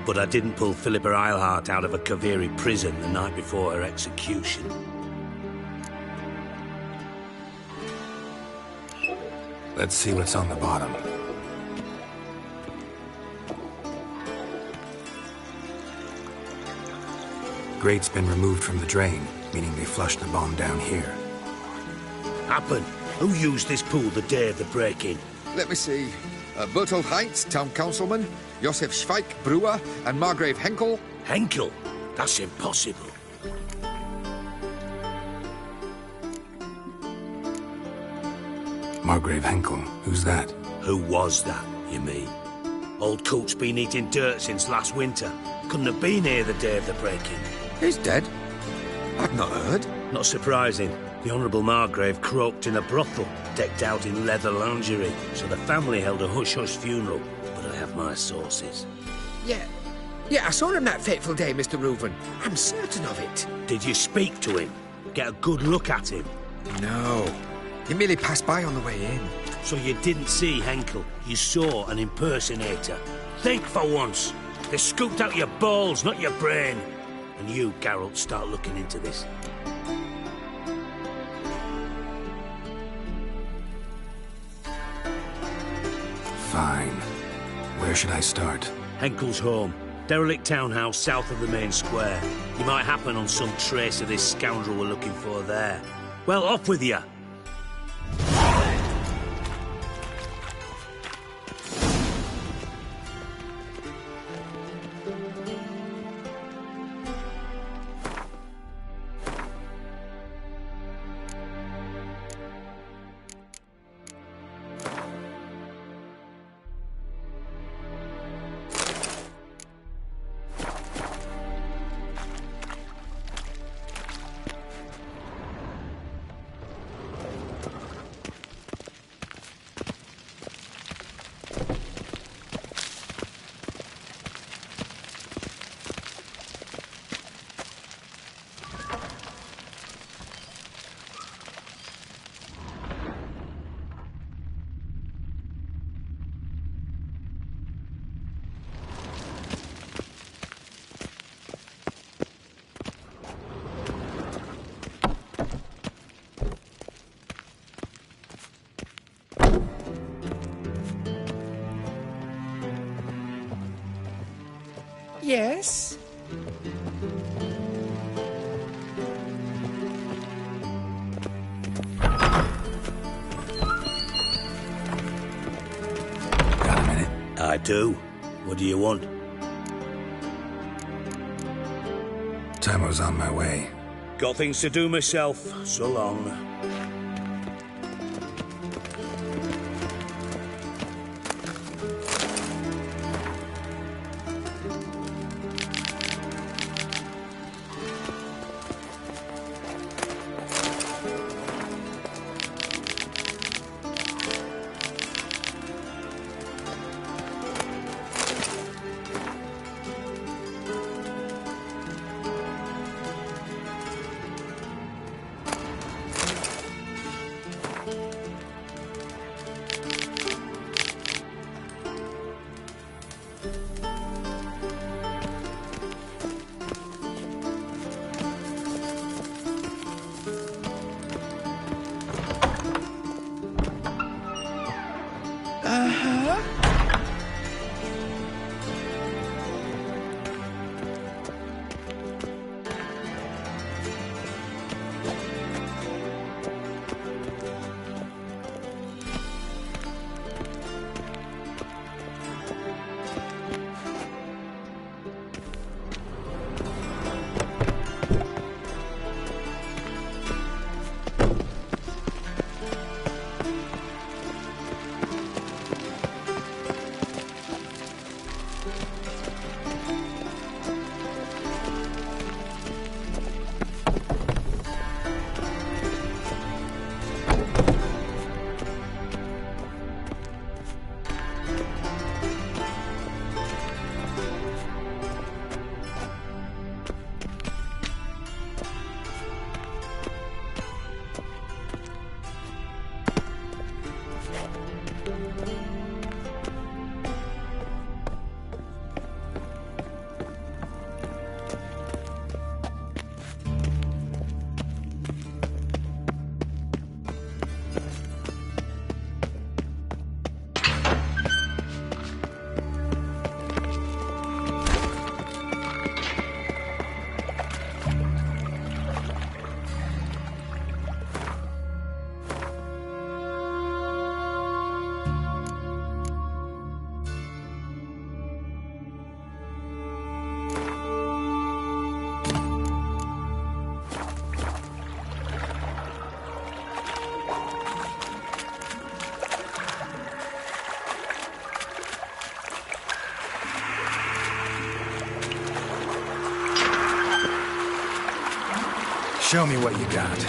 But I didn't pull Philippa Eilhart out of a Kaviri prison the night before her execution. Let's see what's on the bottom. Grate's been removed from the drain, meaning they flushed the bomb down here. Happen. Who used this pool the day of the break-in? Let me see. Bertold Heinz, town councilman, Josef Schweik, brewer, and Margrave Henckel. Henckel? That's impossible. Margrave Henckel? Who's that? Who was that, you mean? Old coot's been eating dirt since last winter. Couldn't have been here the day of the break-in. He's dead? I've not heard. Not surprising. The Honourable Margrave croaked in a brothel, decked out in leather lingerie, so the family held a hush-hush funeral, but I have my sources. Yeah, I saw him that fateful day, Mr. Reuven. I'm certain of it. Did you speak to him? Get a good look at him? No. He merely passed by on the way in. So you didn't see Henckel, you saw an impersonator. Think for once. They scooped out your balls, not your brain. And you, Geralt, start looking into this. Fine. Where should I start? Henckel's home. Derelict townhouse south of the main square. You might happen on some trace of this scoundrel we're looking for there. Well, off with you. Yes? Got a minute? I do. What do you want? Time I was on my way. Got things to do myself. So long. Show me what you got.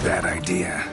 Bad idea.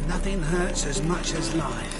Nothing hurts as much as life.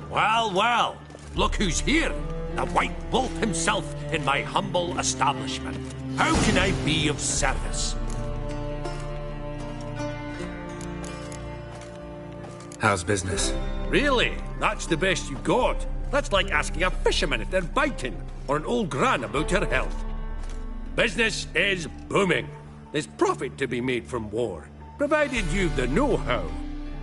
Well, well. Look who's here. The White Wolf himself in my humble establishment. How can I be of service? How's business? Really? That's the best you got? That's like asking a fisherman if they're biting, or an old gran about her health. Business is booming. There's profit to be made from war, provided you've the know-how.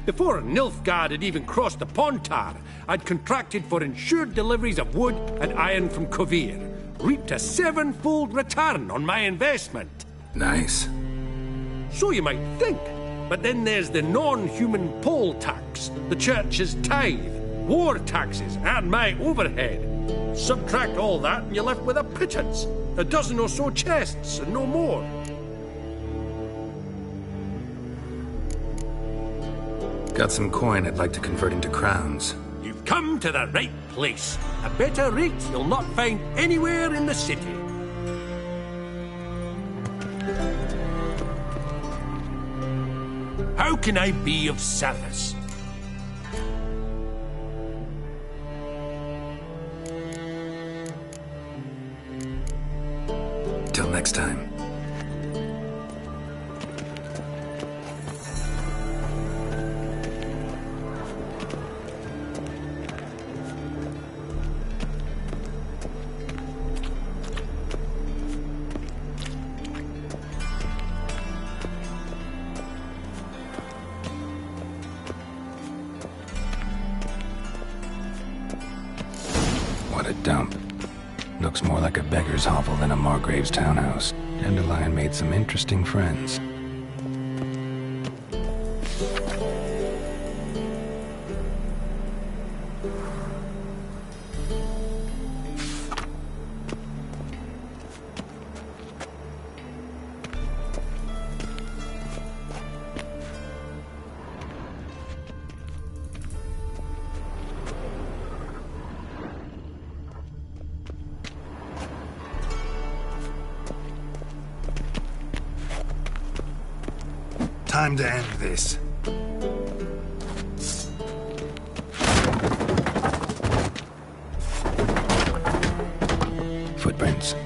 Before Nilfgaard had even crossed the Pontar, I'd contracted for insured deliveries of wood and iron from Kovir, reaped a 7-fold return on my investment. Nice. So you might think, But then there's the non-human poll tax, the church's tithe, war taxes, and my overhead. Subtract all that and you're left with a pittance. A dozen or so chests, and no more. Got some coin I'd like to convert into crowns. You've come to the right place. A better rate you'll not find anywhere in the city. How can I be of service? Till next time. What a dump. Looks more like a beggar's hovel than a Margrave's townhouse. Dandelion made some interesting friends. Time to end this. Footprints.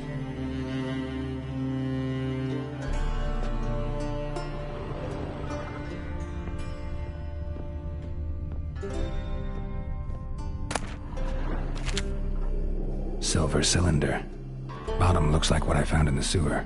Silver cylinder. Bottom looks like what I found in the sewer.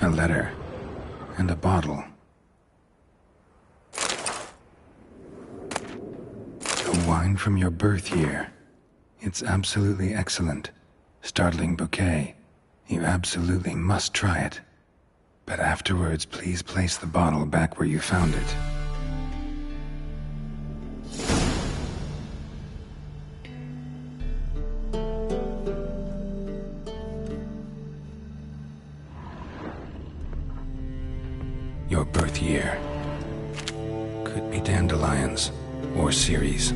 A letter. And a bottle. The wine from your birth year. It's absolutely excellent. Startling bouquet. You absolutely must try it. But afterwards, please place the bottle back where you found it. Your birth year. Could be dandelions or Ceres.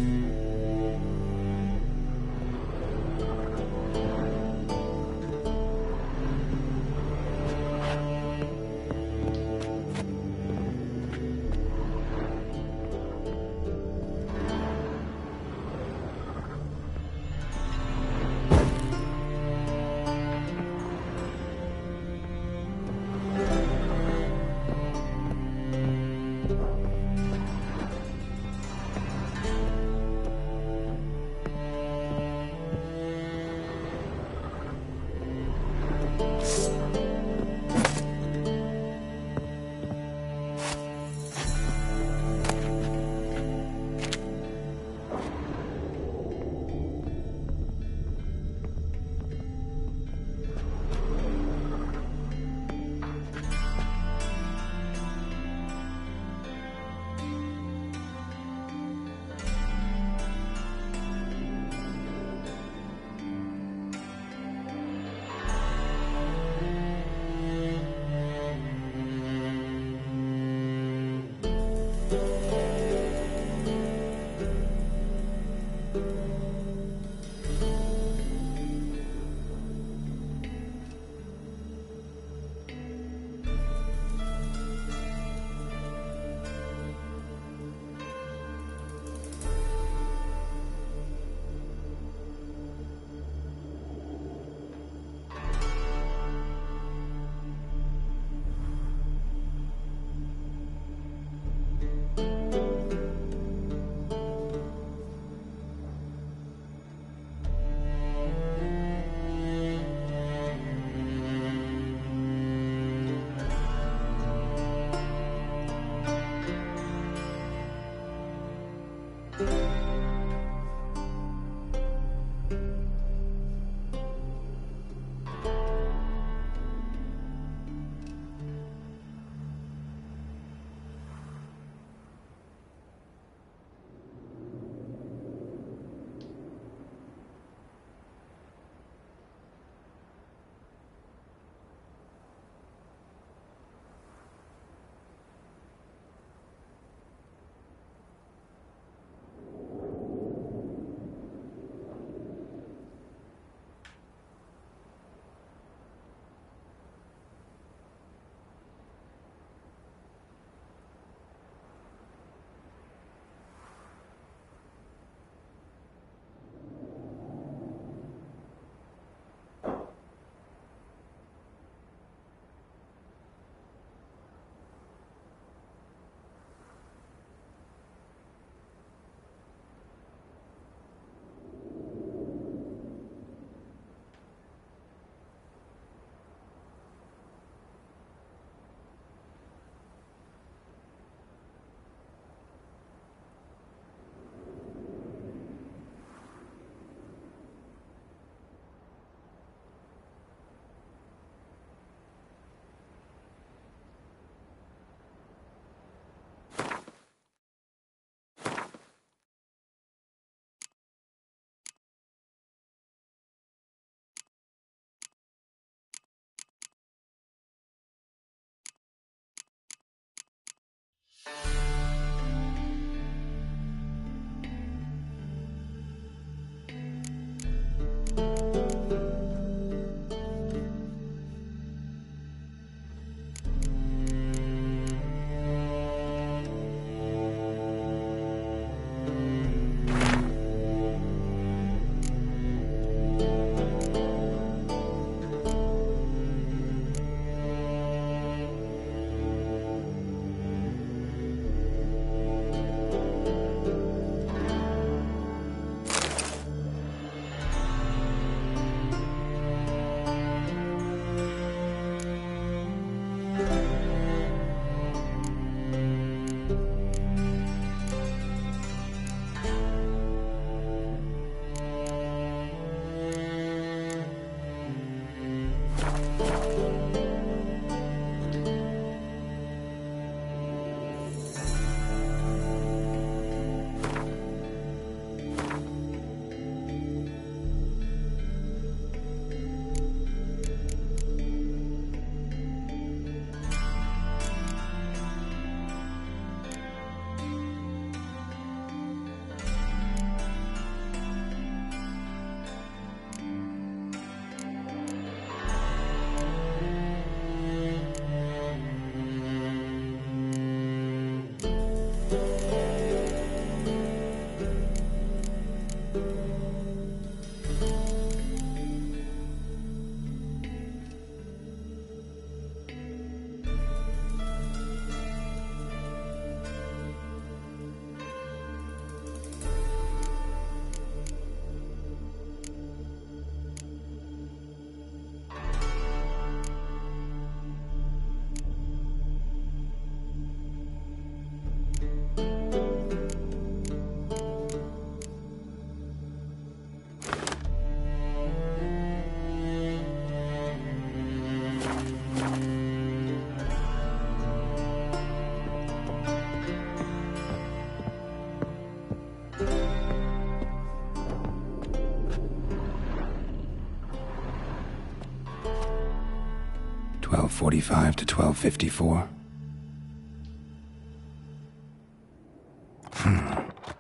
1245 to 1254.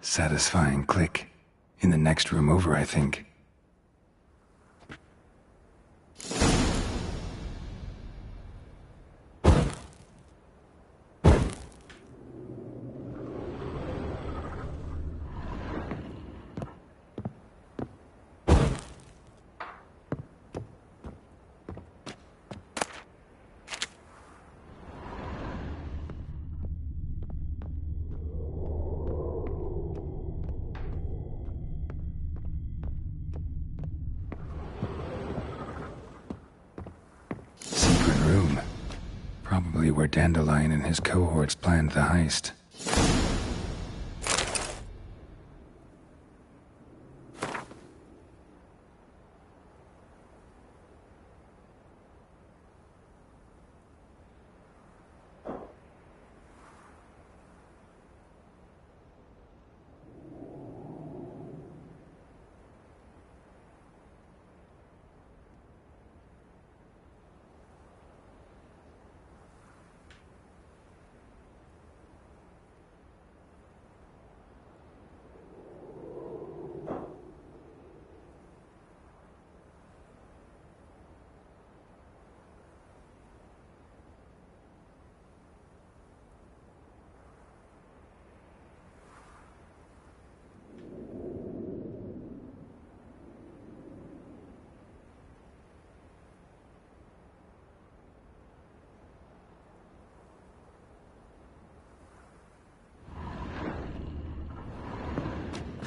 Satisfying click. In the next room over, I think. Probably where Dandelion and his cohorts planned the heist.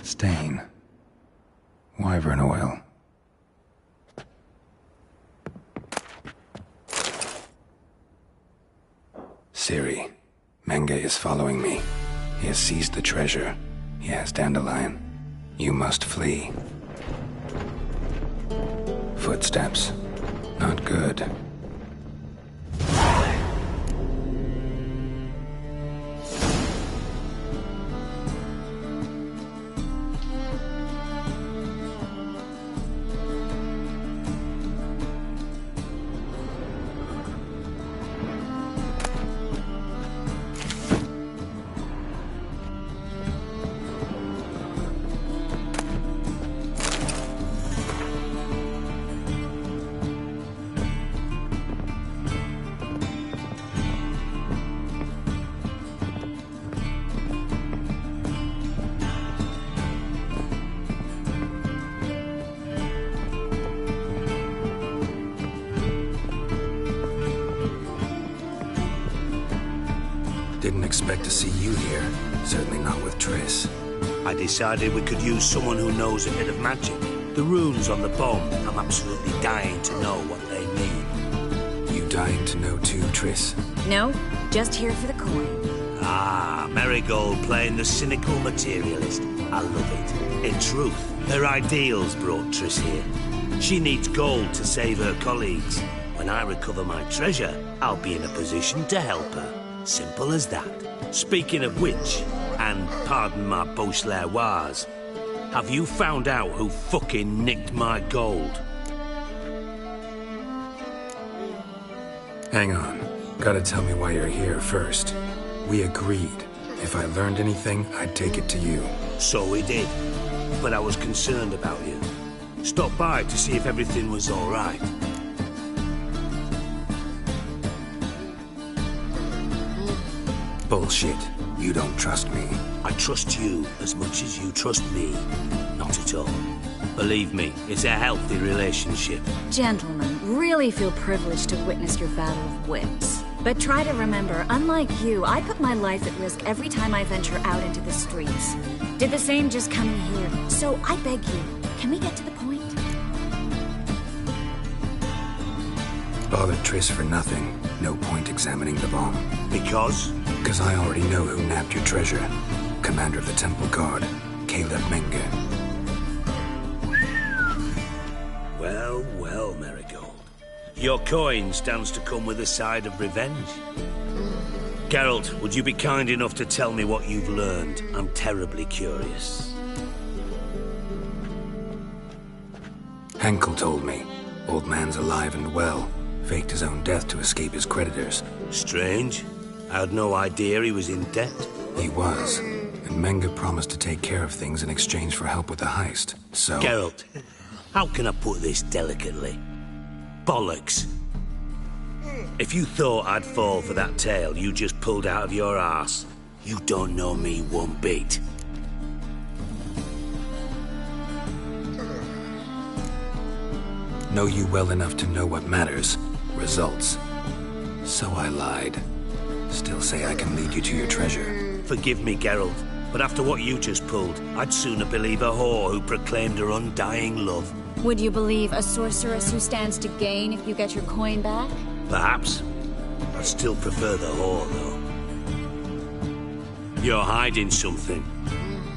Stain. Wyvern oil. Ciri. Menge is following me. He has seized the treasure. He has Dandelion. You must flee. Footsteps. Not good. Didn't expect to see you here. Certainly not with Triss. I decided we could use someone who knows a bit of magic. The runes on the bomb, I'm absolutely dying to know what they mean. You dying to know too, Triss? No, just here for the coin. Ah, Marigold playing the cynical materialist. I love it. In truth, her ideals brought Triss here. She needs gold to save her colleagues. When I recover my treasure, I'll be in a position to help her. Simple as that. Speaking of which, and pardon my Beauclervoise, have you found out who fucking nicked my gold? Hang on. Gotta tell me why you're here first. We agreed. If I learned anything, I'd take it to you. So we did. But I was concerned about you. Stopped by to see if everything was all right. Bullshit. You don't trust me. I trust you as much as you trust me. Not at all. Believe me, it's a healthy relationship. Gentlemen, really feel privileged to witness your battle of wits. But try to remember, unlike you, I put my life at risk every time I venture out into the streets. Did the same just coming here. So I beg you, can we get to the point? Bothered Triss for nothing. No point examining the bomb. Because? Because I already know who nabbed your treasure. Commander of the Temple Guard, Caleb Menge. Well, well, Marigold. Your coin stands to come with a side of revenge. Geralt, would you be kind enough to tell me what you've learned? I'm terribly curious. Henckel told me. Old man's alive and well. Faked his own death to escape his creditors. Strange. I had no idea he was in debt. He was. And Menge promised to take care of things in exchange for help with the heist. So... Geralt, how can I put this delicately? Bollocks. If you thought I'd fall for that tale you just pulled out of your arse, you don't know me one bit. Know you well enough to know what matters. Results. So I lied. Still say I can lead you to your treasure. Forgive me, Geralt, but after what you just pulled, I'd sooner believe a whore who proclaimed her undying love. Would you believe a sorceress who stands to gain if you get your coin back? Perhaps. I'd still prefer the whore, though. You're hiding something,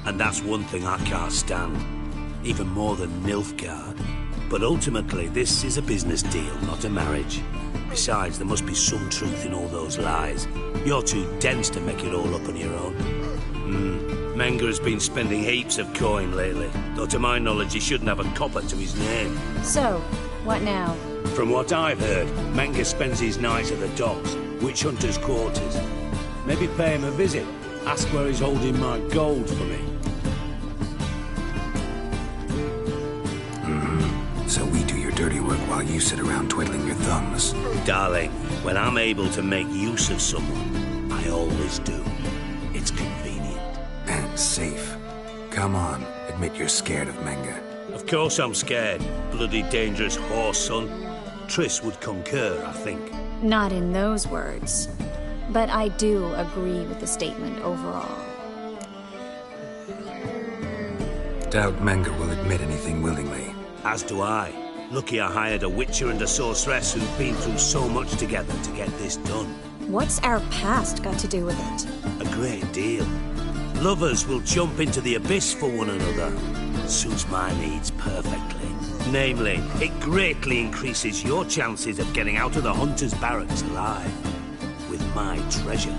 and that's one thing I can't stand. Even more than Nilfgaard. But ultimately, this is a business deal, not a marriage. Besides, there must be some truth in all those lies. You're too dense to make it all up on your own. Menge has been spending heaps of coin lately, though to my knowledge he shouldn't have a copper to his name. So, what now? From what I've heard, Menge spends his nights at the docks, witch hunters' quarters. Maybe pay him a visit. Ask where he's holding my gold for me. So we do your dirty work while you sit around twiddling your thumbs. Darling, when I'm able to make use of someone, I always do. It's convenient. And safe. Come on, admit you're scared of Menge. Of course I'm scared. Bloody dangerous horse, son. Triss would concur, I think. Not in those words. But I do agree with the statement overall. Doubt Menge will admit anything willingly. As do I. Lucky I hired a witcher and a sorceress who've been through so much together to get this done. What's our past got to do with it? A great deal. Lovers will jump into the abyss for one another. Suits my needs perfectly. Namely, it greatly increases your chances of getting out of the hunter's barracks alive. With my treasure.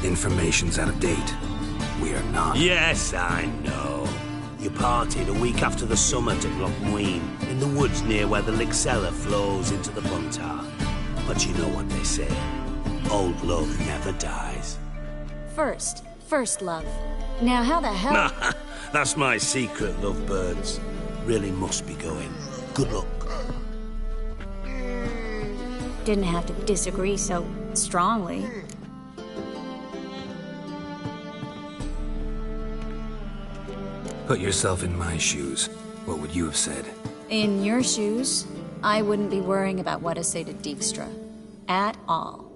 Information's out of date. We are not. Yes, I know. You parted a week after the summit at Loch Muin, in the woods near where the Lixella flows into the Buntar. But you know what they say. Old love never dies. First love. Now how the hell... That's my secret, lovebirds. Really must be going. Good luck. Didn't have to disagree so strongly. Put yourself in my shoes. What would you have said? In your shoes, I wouldn't be worrying about what to say to Dijkstra. At all.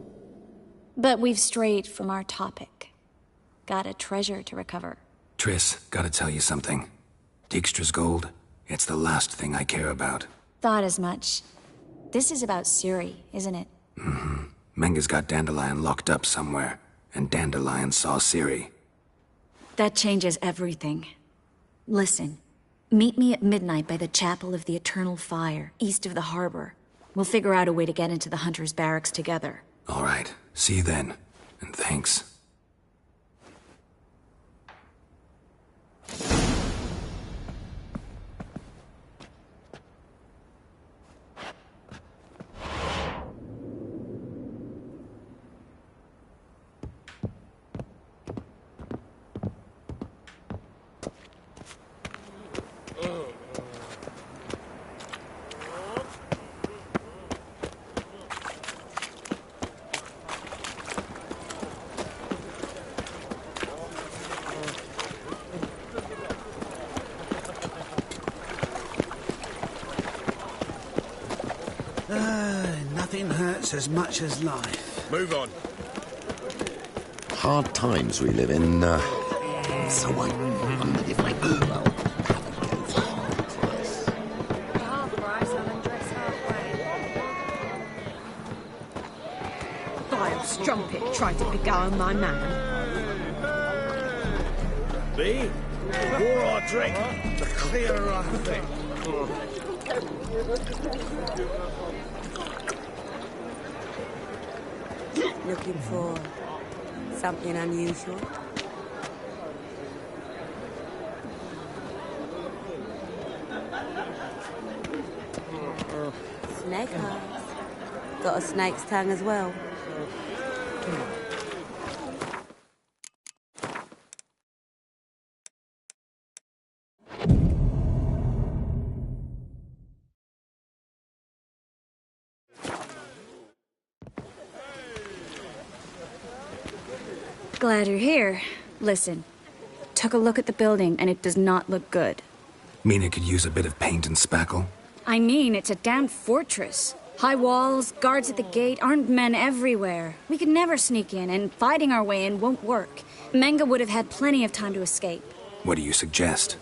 But we've strayed from our topic. Got a treasure to recover. Triss, gotta tell you something. Dijkstra's gold, it's the last thing I care about. Thought as much. This is about Ciri, isn't it? Mm-hmm. Menge's got Dandelion locked up somewhere, and Dandelion saw Ciri. That changes everything. Listen, meet me at midnight by the Chapel of the Eternal Fire, east of the harbor. We'll figure out a way to get into the Hunter's barracks together. All right. See you then. And thanks. Nothing hurts as much as life. Move on. Hard times we live in, so I wondered if I could, well, have a go for half price. Half price, I'll undress halfway. Vile strumpet tried to beguile my man. Me? The more I drink, the clearer I think. Looking for something unusual? Snake eyes. Got a snake's tongue as well. Glad you're here. Listen, took a look at the building and it does not look good. Mean it could use a bit of paint and spackle? I mean, it's a damn fortress. High walls, guards at the gate, armed men everywhere. We could never sneak in, and fighting our way in won't work. Menge would have had plenty of time to escape. What do you suggest?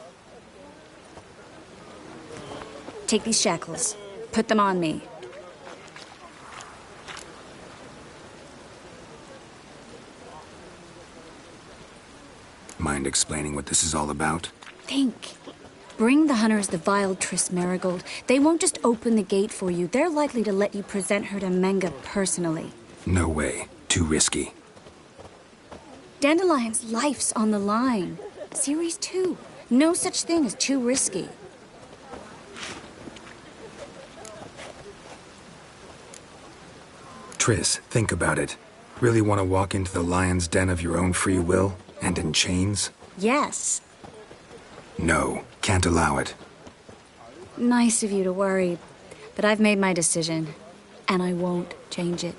Take these shackles. Put them on me. Mind explaining what this is all about? Think. Bring the hunters the vile Triss Marigold. They won't just open the gate for you. They're likely to let you present her to Menge personally. No way. Too risky. Dandelion's life's on the line. Series 2. No such thing as too risky. Triss, think about it. Really want to walk into the lion's den of your own free will? And in chains? Yes. No, can't allow it. Nice of you to worry, but I've made my decision, and I won't change it.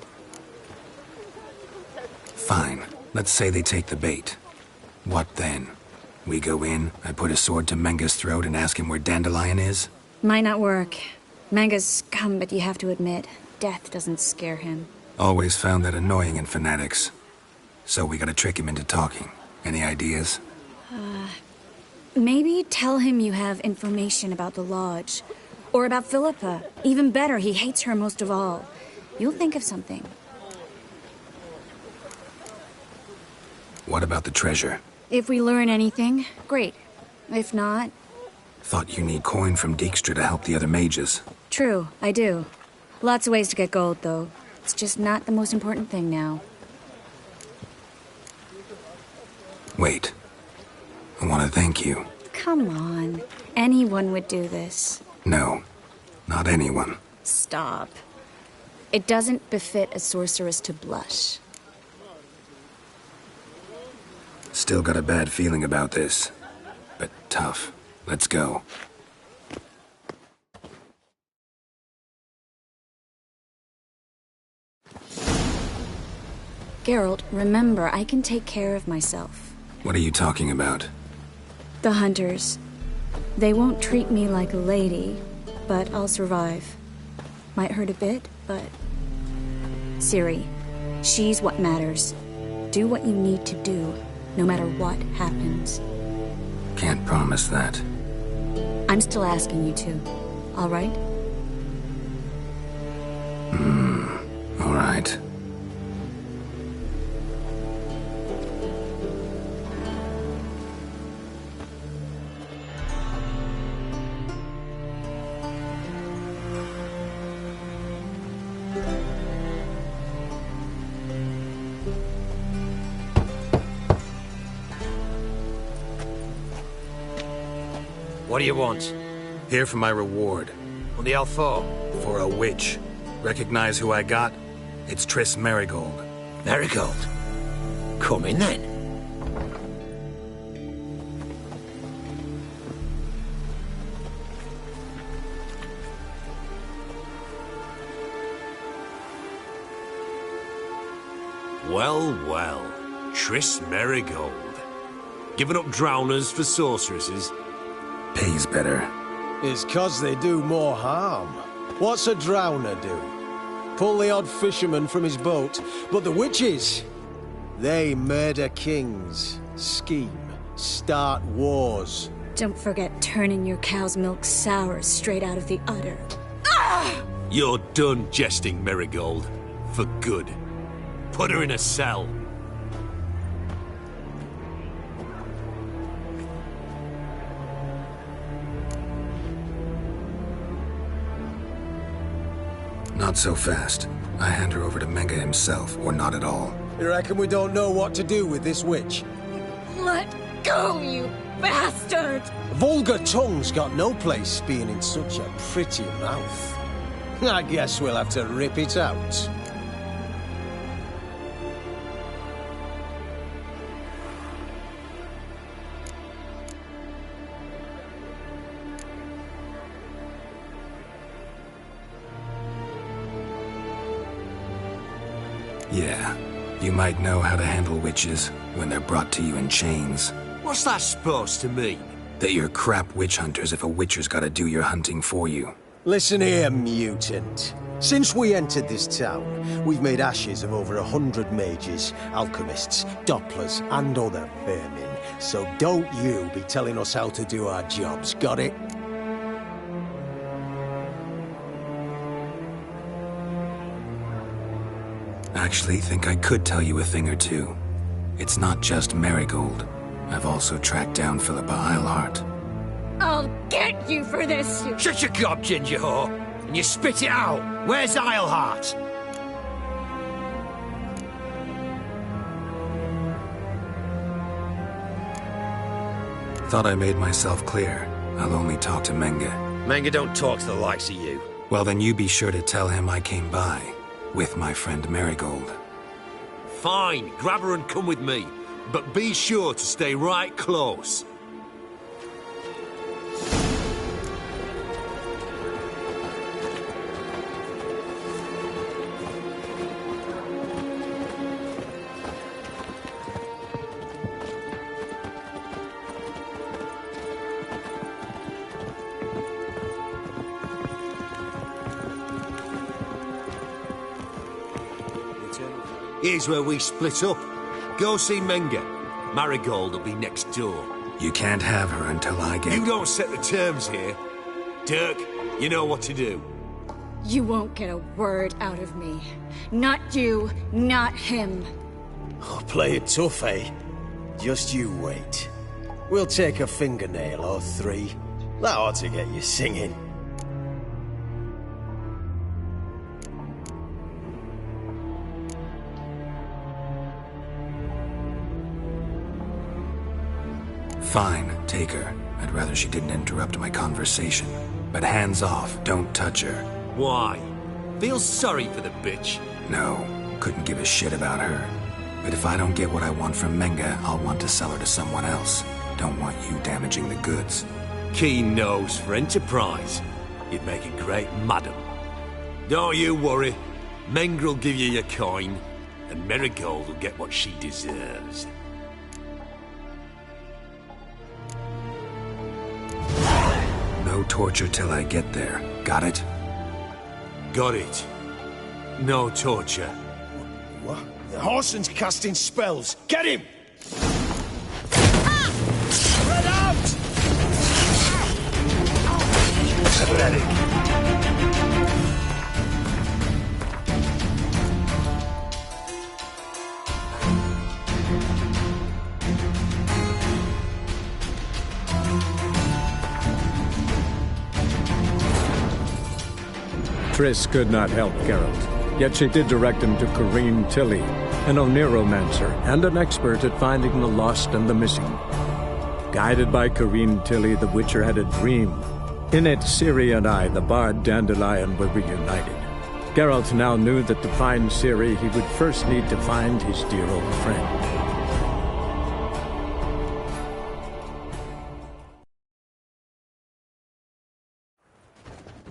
Fine. Let's say they take the bait. What then? We go in, I put a sword to Menge's throat and ask him where Dandelion is? Might not work. Menge's scum, but you have to admit, death doesn't scare him. Always found that annoying in fanatics. So we gotta trick him into talking. Any ideas? Maybe tell him you have information about the lodge. Or about Philippa. Even better, he hates her most of all. You'll think of something. What about the treasure? If we learn anything, great. If not... Thought you need coin from Dijkstra to help the other mages. True, I do. Lots of ways to get gold, though. It's just not the most important thing now. Wait. I want to thank you. Come on. Anyone would do this. No. Not anyone. Stop. It doesn't befit a sorceress to blush. Still got a bad feeling about this. But tough. Let's go. Geralt, remember, I can take care of myself. What are you talking about? The hunters. They won't treat me like a lady, but I'll survive. Might hurt a bit, but... Ciri, she's what matters. Do what you need to do, no matter what happens. Can't promise that. I'm still asking you to, all right? All right. What do you want? Here for my reward. What the hell for? For a witch. Recognize who I got? It's Triss Marigold. Marigold? Come in then. Well, well. Triss Marigold. Giving up drowners for sorceresses? Pays better. It's 'cause they do more harm. What's a drowner do? Pull the odd fisherman from his boat. But the witches, they murder kings, scheme, start wars. Don't forget turning your cow's milk sour straight out of the udder. You're done jesting, Marigold. For good. Put her in a cell. Not so fast. I hand her over to Menge himself, or not at all. You reckon we don't know what to do with this witch? Let go, you bastard! Vulgar tongue's got no place being in such a pretty mouth. I guess we'll have to rip it out. Yeah, you might know how to handle witches when they're brought to you in chains. What's that supposed to mean? That you're crap witch hunters if a witcher's gotta do your hunting for you. Listen here, mutant. Since we entered this town, we've made ashes of over 100 mages, alchemists, dopplers, and other vermin. So don't you be telling us how to do our jobs, got it? Actually think I could tell you a thing or two. It's not just Marigold. I've also tracked down Philippa Eilhart. I'll get you for this, you... Shut your gob, ginger whore, and you spit it out. Where's Eilhart? Thought I made myself clear. I'll only talk to Menge. Menge don't talk to the likes of you. Well, then you be sure to tell him I came by. With my friend Marigold. Fine, grab her and come with me. But be sure to stay right close. Here's where we split up. Go see Menge. Marigold will be next door. You can't have her until I get... You don't set the terms here. Dirk, you know what to do. You won't get a word out of me. Not you, not him. Oh, play it tough, eh? Just you wait. We'll take a fingernail or three. That ought to get you singing. Fine, take her. I'd rather she didn't interrupt my conversation. But hands off, don't touch her. Why? Feel sorry for the bitch? No, couldn't give a shit about her. But if I don't get what I want from Menge, I'll want to sell her to someone else. Don't want you damaging the goods. Keen nose for enterprise. You'd make a great madam. Don't you worry. Menge will give you your coin, and Marigold will get what she deserves. No torture till I get there. Got it? Got it. No torture. What? The Horson's casting spells. Get him! Spread out! Pathetic. Triss could not help Geralt, yet she did direct him to Corrine Tilly, an Oniromancer and an expert at finding the lost and the missing. Guided by Corrine Tilly, the Witcher had a dream. In it, Ciri and I, the bard Dandelion, were reunited. Geralt now knew that to find Ciri, he would first need to find his dear old friend.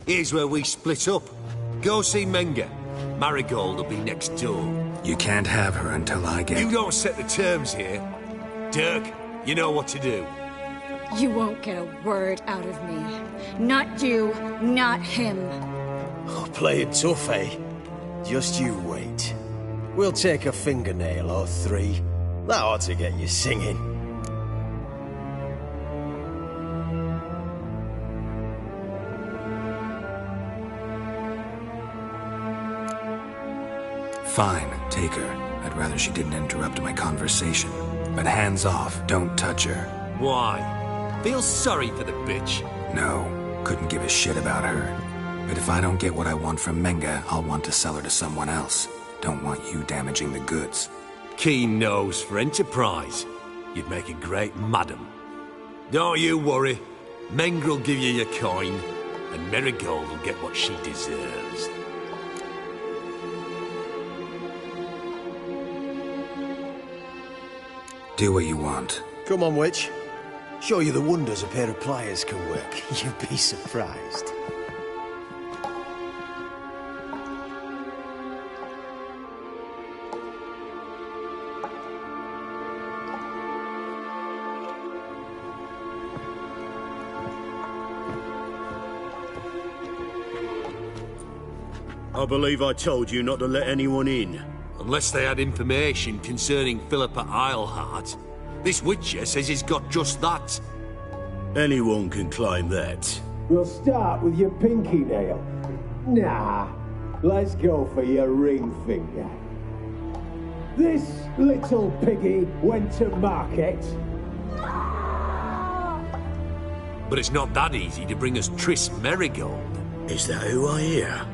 Here's where we split up. Go see Menge. Marigold will be next door. You can't have her until I get... You don't set the terms here. Dirk, you know what to do. You won't get a word out of me. Not you, not him. Oh, play it tough, eh? Just you wait. We'll take a fingernail or three. That ought to get you singing. Fine, take her. I'd rather she didn't interrupt my conversation. But hands off, don't touch her. Why? Feel sorry for the bitch? No, couldn't give a shit about her. But if I don't get what I want from Menge, I'll want to sell her to someone else. Don't want you damaging the goods. Keen nose for enterprise. You'd make a great madam. Don't you worry. Menge will give you your coin, and Marigold will get what she deserves. Do what you want. Come on, witch. Show you the wonders a pair of pliers can work. You'd be surprised. I believe I told you not to let anyone in. Unless they had information concerning Philippa Eilhart. This witcher says he's got just that. Anyone can claim that. We'll start with your pinky nail. Nah, let's go for your ring finger. This little piggy went to market. But it's not that easy to bring us Triss Marigold. Is that who I hear?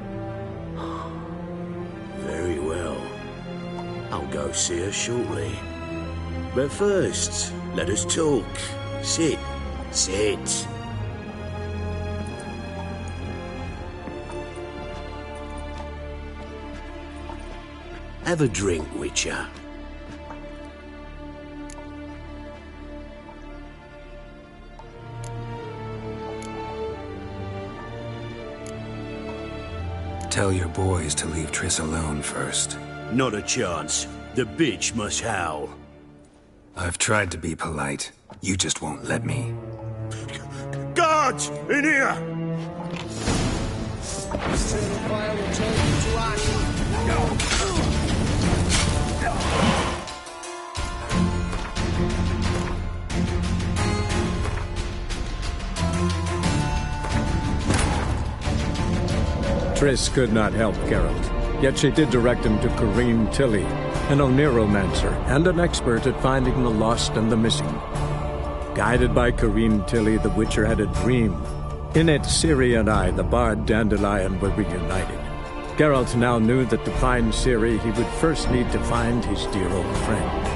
Very well. I'll go see her shortly. But first, let us talk. Sit. Sit. Have a drink, Witcher. Tell your boys to leave Triss alone first. Not a chance. The bitch must howl. I've tried to be polite. You just won't let me. Guards! In here! This turtle fire will turn you to ash. Triss could not help Geralt, yet she did direct him to Corrine Tilly, an oneiromancer and an expert at finding the lost and the missing. Guided by Corrine Tilly, the Witcher had a dream. In it, Ciri and I, the bard Dandelion, were reunited. Geralt now knew that to find Ciri, he would first need to find his dear old friend.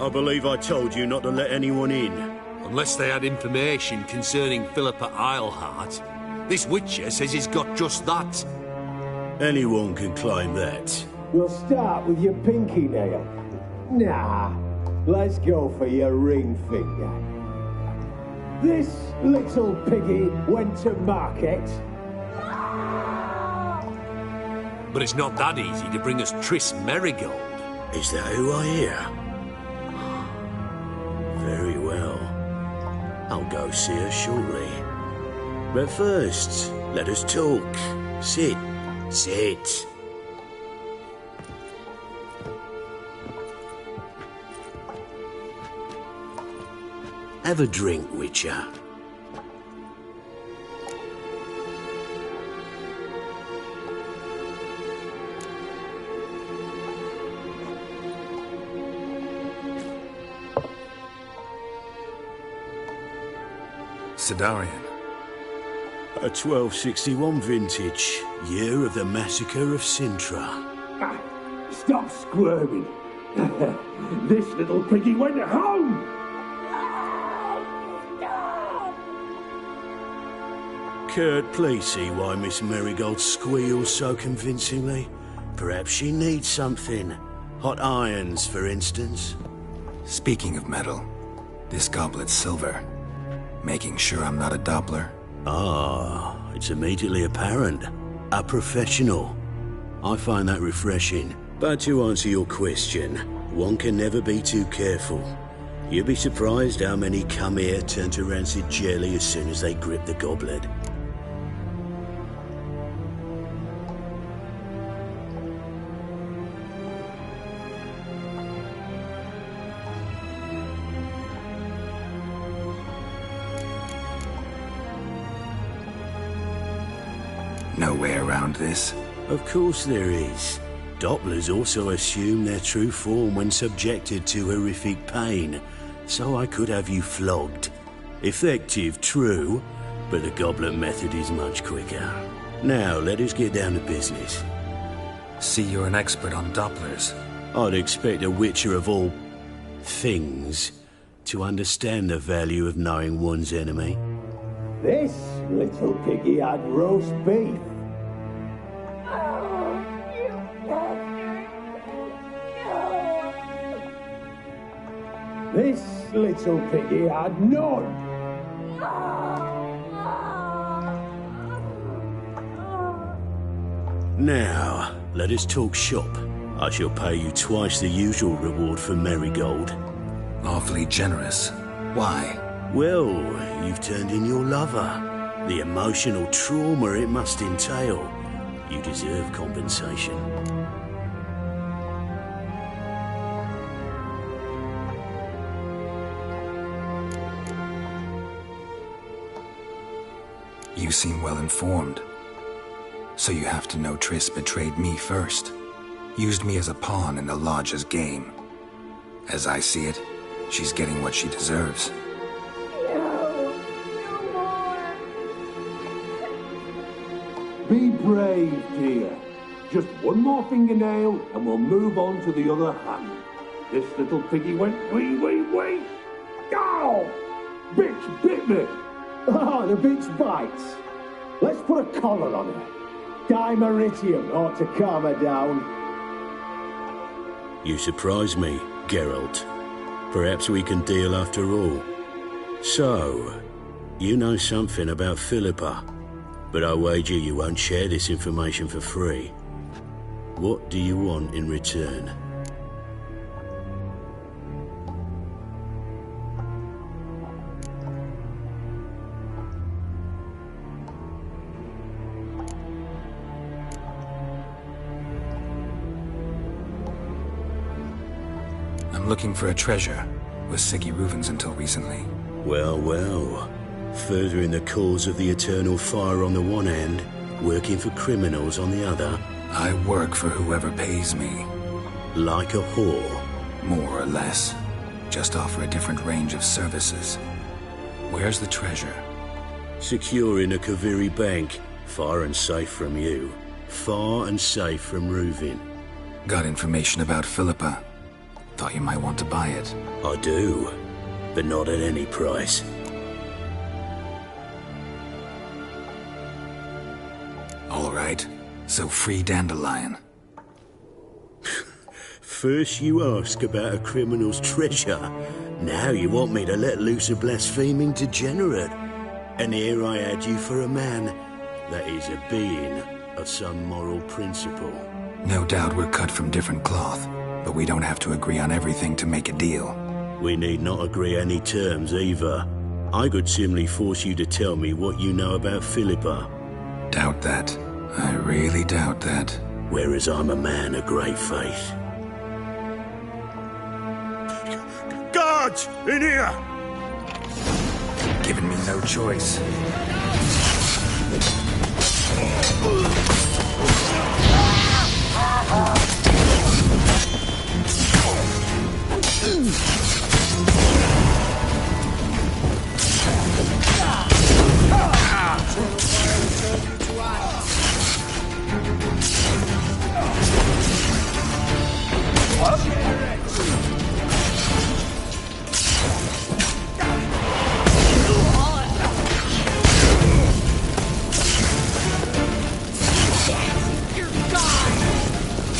I believe I told you not to let anyone in. Unless they had information concerning Philippa Eilhart. This witcher says he's got just that. Anyone can claim that. We'll start with your pinky nail. Nah, let's go for your ring finger. This little piggy went to market. But it's not that easy to bring us Triss Marigold. Is that who I hear? Very well. I'll go see her shortly. But first, let us talk. Sit. Sit. Have a drink, Witcher. Sidarian. A 1261 vintage, year of the massacre of Sintra. Stop squirming. This little piggy went home. Kurt, please see why Miss Marigold squeals so convincingly. Perhaps she needs something. Hot irons, for instance. Speaking of metal, this goblet's silver. Making sure I'm not a Doppler. Ah, it's immediately apparent. A professional. I find that refreshing. But to answer your question, one can never be too careful. You'd be surprised how many come here turn to rancid jelly as soon as they grip the goblet. no way around this. Of course there is. Dopplers also assume their true form when subjected to horrific pain, so I could have you flogged. Effective, true, but the goblet method is much quicker. Now, let us get down to business. See, you're an expert on Dopplers. I'd expect a witcher of all things to understand the value of knowing one's enemy. This little piggy had roast beef. This little piggy had none. Now, let us talk shop. I shall pay you twice the usual reward for Marigold. Awfully generous. Why? Well, you've turned in your lover. The emotional trauma it must entail. You deserve compensation. You seem well informed. So you have to know Triss betrayed me first. Used me as a pawn in the Lodge's game. As I see it, she's getting what she deserves. Be brave, dear. Just one more fingernail and we'll move on to the other hand. This little piggy went wee. Ow! Bitch bit me! Ah, the bitch bites. Let's put a collar on her. Dimeritium ought to calm her down. You surprise me, Geralt. Perhaps we can deal after all. So, you know something about Philippa, but I wager you won't share this information for free. What do you want in return? I'm looking for a treasure. Was Sigi Reuven's until recently. Well, well. Furthering the cause of the eternal fire on the one hand, working for criminals on the other. I work for whoever pays me. Like a whore? More or less. Just offer a different range of services. Where's the treasure? Secure in a Kaviri bank. Far and safe from you. Far and safe from Reuven. Got information about Philippa. Thought you might want to buy it. I do, but not at any price. All right, so free Dandelion. First you ask about a criminal's treasure. Now you want me to let loose a blaspheming degenerate. And here I had you for a man. That is a being of some moral principle. No doubt we're cut from different cloth. But we don't have to agree on everything to make a deal. We need not agree any terms either. I could simply force you to tell me what you know about Philippa. Doubt that. I really doubt that. Whereas I'm a man of great faith. Guards! In here! Giving me no choice.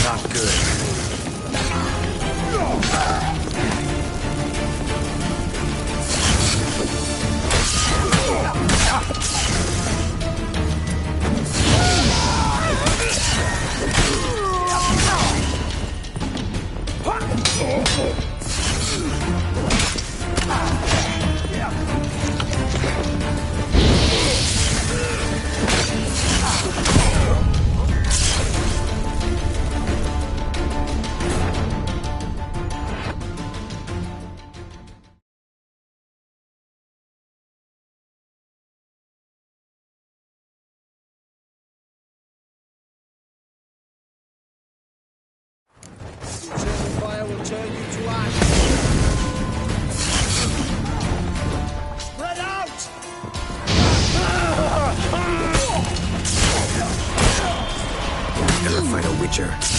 Not good. creature.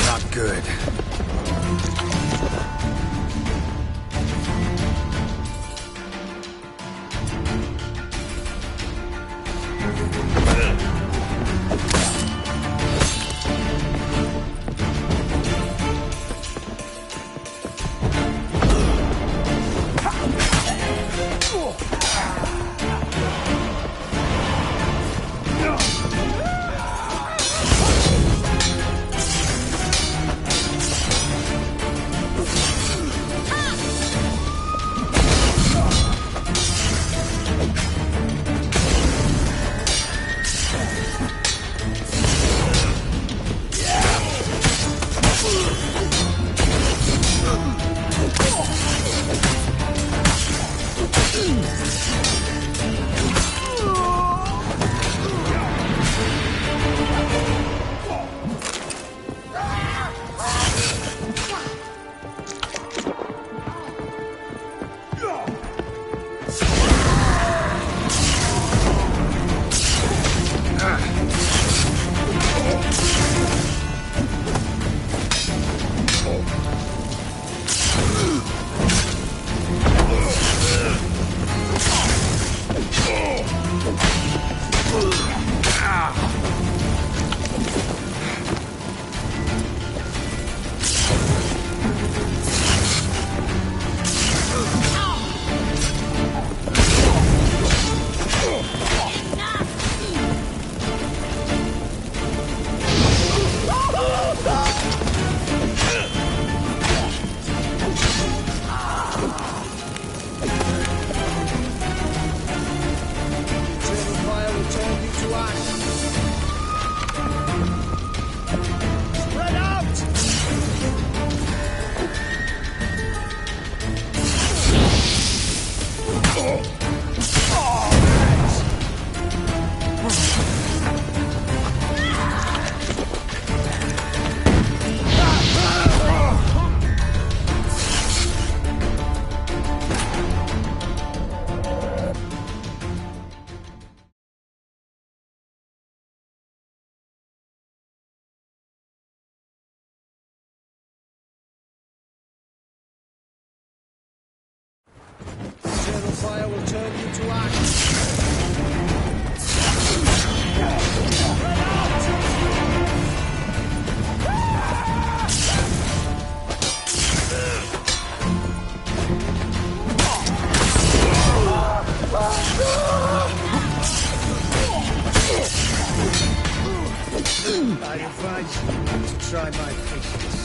Not good. Fire will turn you to ash. I advise you to try my patience.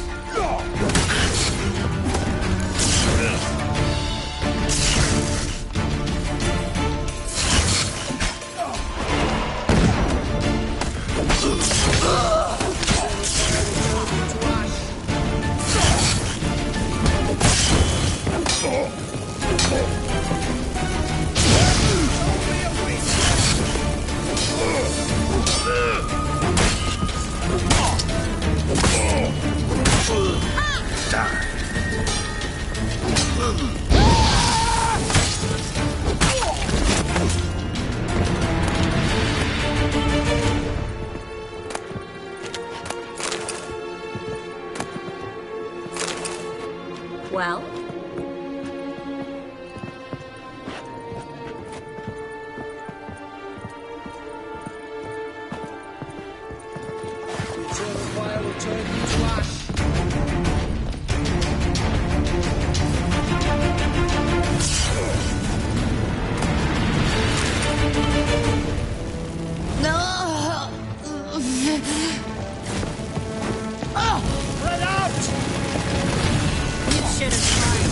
Well? The eternal fire will turn you to ash. Spread out! You should have tried.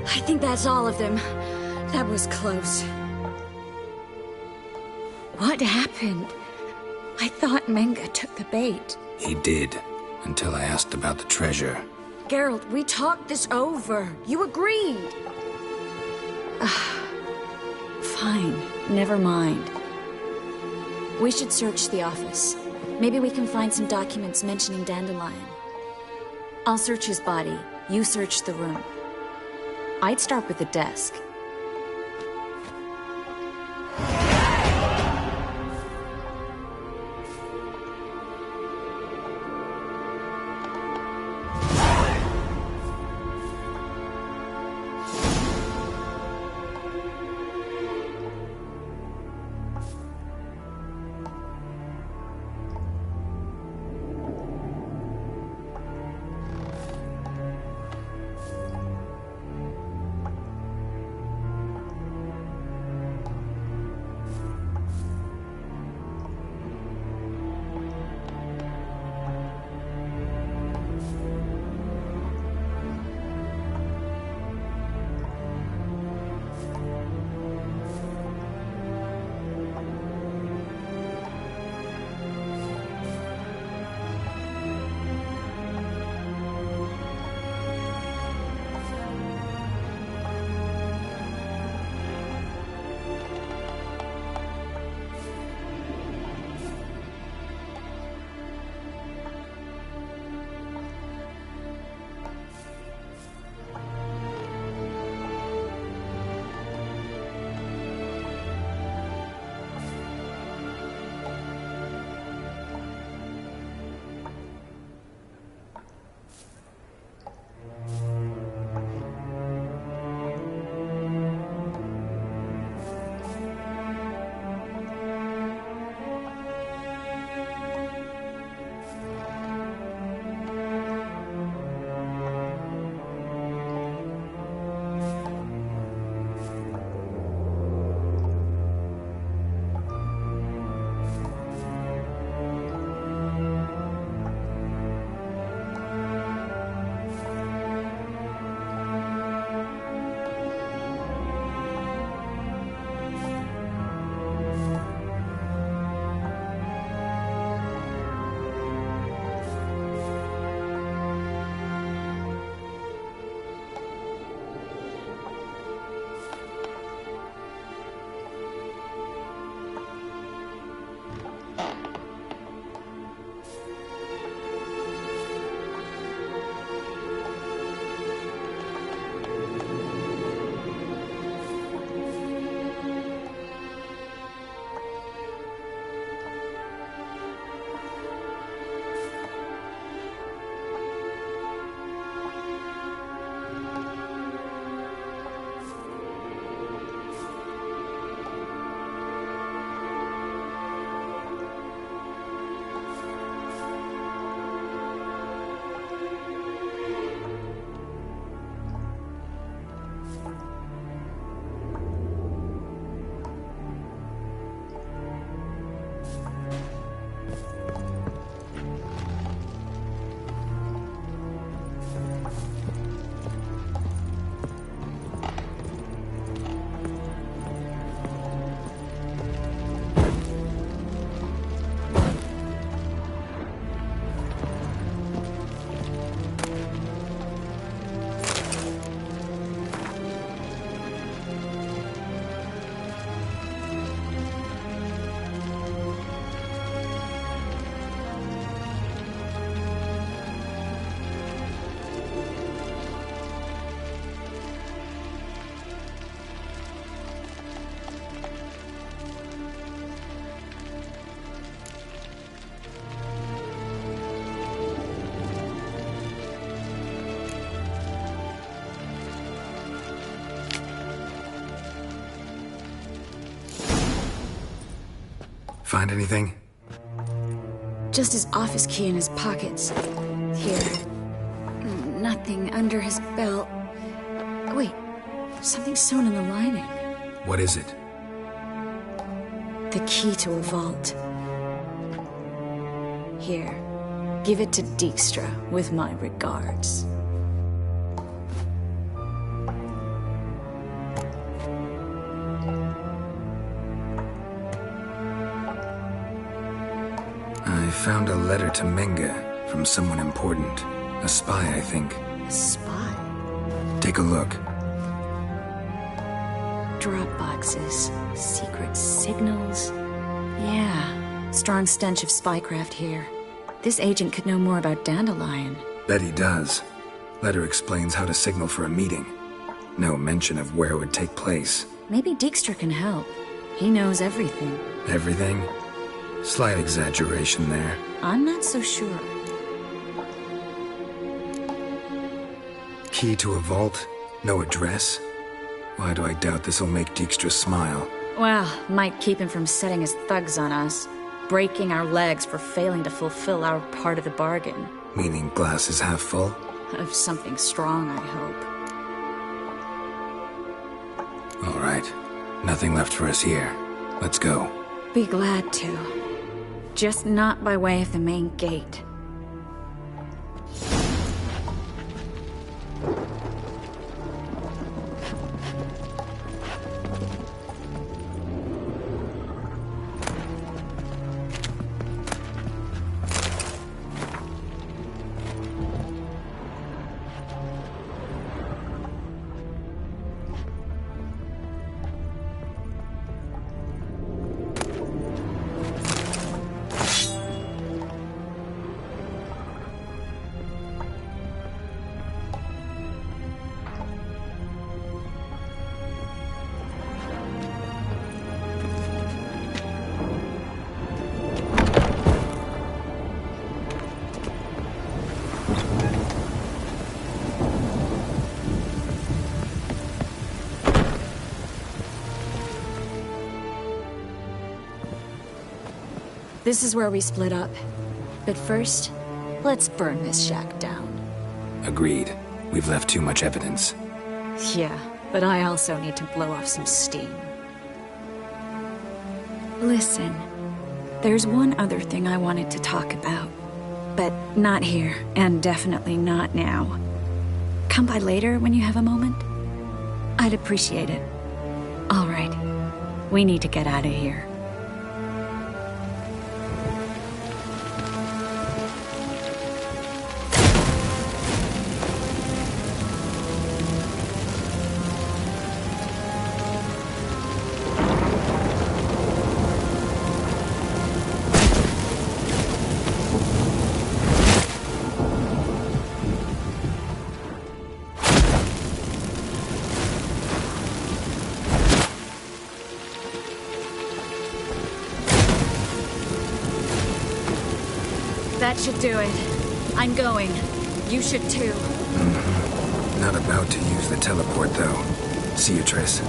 I think that's all of them. That was close. What happened? I thought Menge took the bait. He did, until I asked about the treasure. Geralt, we talked this over. You agreed. Fine, never mind. We should search the office. Maybe we can find some documents mentioning Dandelion. I'll search his body. You search the room. I'd start with the desk. find anything? Just his office key in his pockets. Here. Nothing under his belt. Wait, something sewn in the lining. What is it? The key to a vault. Here, give it to Dijkstra with my regards. I found a letter to Menge from someone important. A spy, I think. A spy? Take a look. Drop boxes, secret signals. Yeah, strong stench of spycraft here. This agent could know more about Dandelion. Bet he does. Letter explains how to signal for a meeting. No mention of where it would take place. Maybe Dijkstra can help. He knows everything. Everything? Slight exaggeration there. I'm not so sure. Key to a vault? No address? Why do I doubt this'll make Dijkstra smile? Well, might keep him from setting his thugs on us. Breaking our legs for failing to fulfill our part of the bargain. Meaning glass is half full? Of something strong, I hope. All right. Nothing left for us here. Let's go. Be glad to. Just not by way of the main gate. This is where we split up. But first, let's burn this shack down. Agreed. We've left too much evidence. Yeah, but I also need to blow off some steam. Listen, there's one other thing I wanted to talk about. But not here, and definitely not now. Come by later when you have a moment? I'd appreciate it. All right. We need to get out of here. That should do it. I'm going. You should too. Mm-hmm. Not about to use the teleport, though. See you, Triss.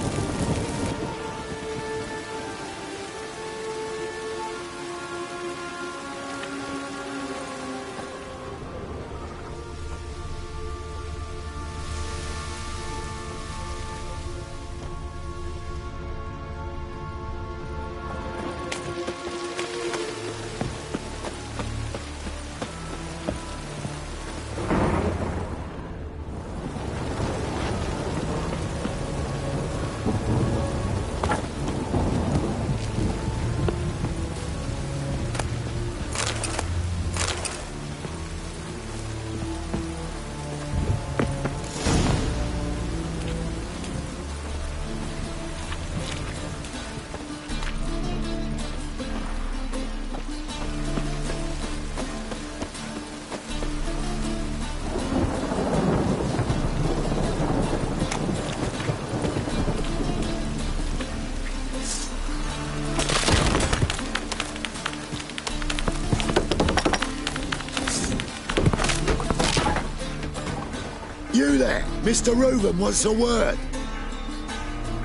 You there, Mr. Reuven, what's the word?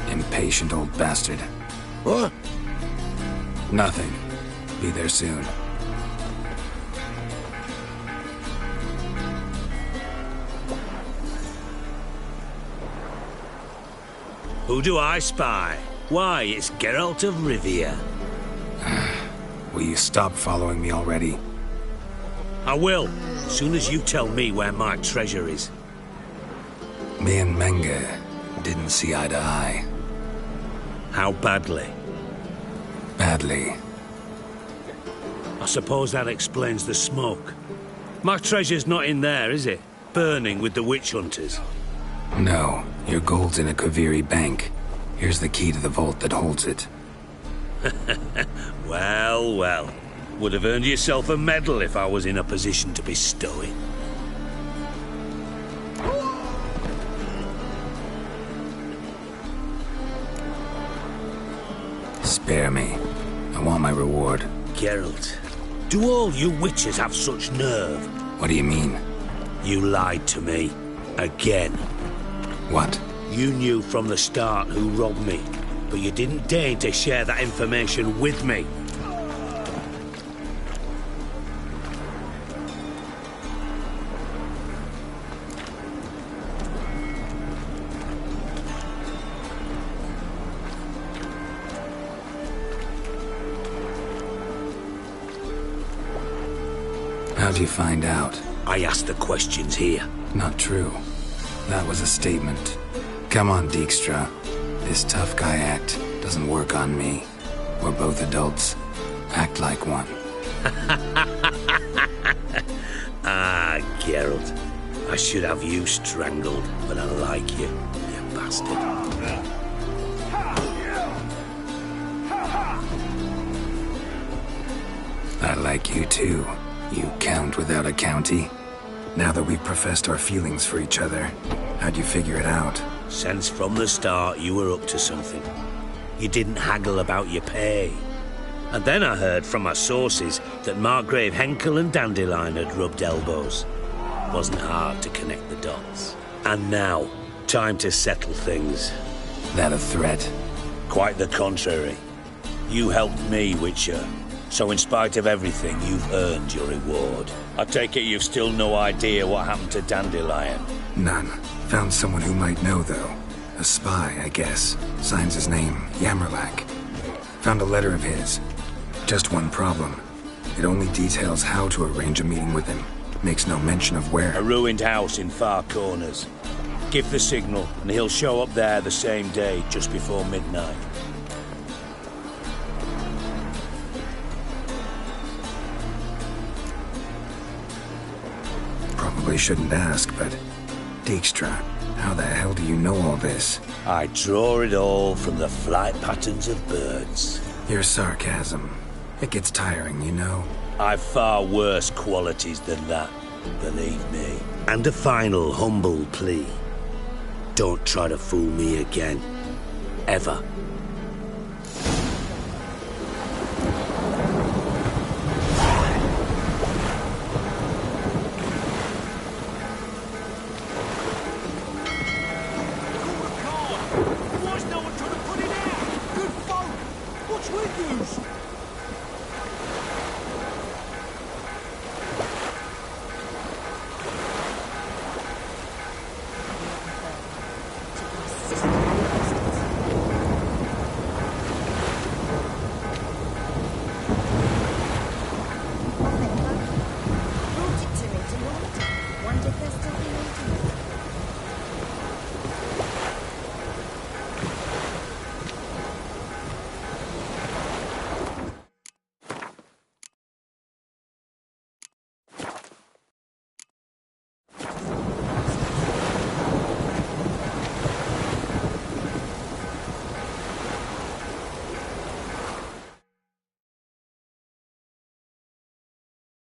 Impatient old bastard. What? Nothing. Be there soon. Who do I spy? Why, it's Geralt of Rivia. Will you stop following me already? I will, as soon as you tell me where my treasure is. Me and Menge didn't see eye to eye. How badly? Badly. I suppose that explains the smoke. My treasure's not in there, is it? Burning with the witch hunters. No, your gold's in a Kaviri bank. Here's the key to the vault that holds it. Well, well. Would have earned yourself a medal if I was in a position to bestow it. Spare me. I want my reward. Geralt, do all you witches have such nerve? What do you mean? You lied to me. Again. What? You knew from the start who robbed me, but you didn't deign to share that information with me. How'd you find out? I asked the questions here. Not true. That was a statement. Come on, Dijkstra. This tough guy act doesn't work on me. We're both adults. Act like one. Ah, Geralt. I should have you strangled, but I like you, you bastard. I like you too, you count without a county. Now that we've professed our feelings for each other, how'd you figure it out? Since from the start you were up to something. You didn't haggle about your pay. And then I heard from my sources that Margrave Henckel and Dandelion had rubbed elbows. Wasn't hard to connect the dots. And now, time to settle things. That a threat? Quite the contrary. You helped me, Witcher. So in spite of everything, you've earned your reward. I take it you've still no idea what happened to Dandelion? None. Found someone who might know, though. A spy, I guess. Signs his name, Yammerlak. Found a letter of his. Just one problem. It only details how to arrange a meeting with him. Makes no mention of where. A ruined house in Far Corners. Give the signal, and he'll show up there the same day, just before midnight. Probably shouldn't ask, but... Dijkstra, how the hell do you know all this? I draw it all from the flight patterns of birds. Your sarcasm. It gets tiring, you know. I've far worse qualities than that, believe me. And a final humble plea. Don't try to fool me again. Ever.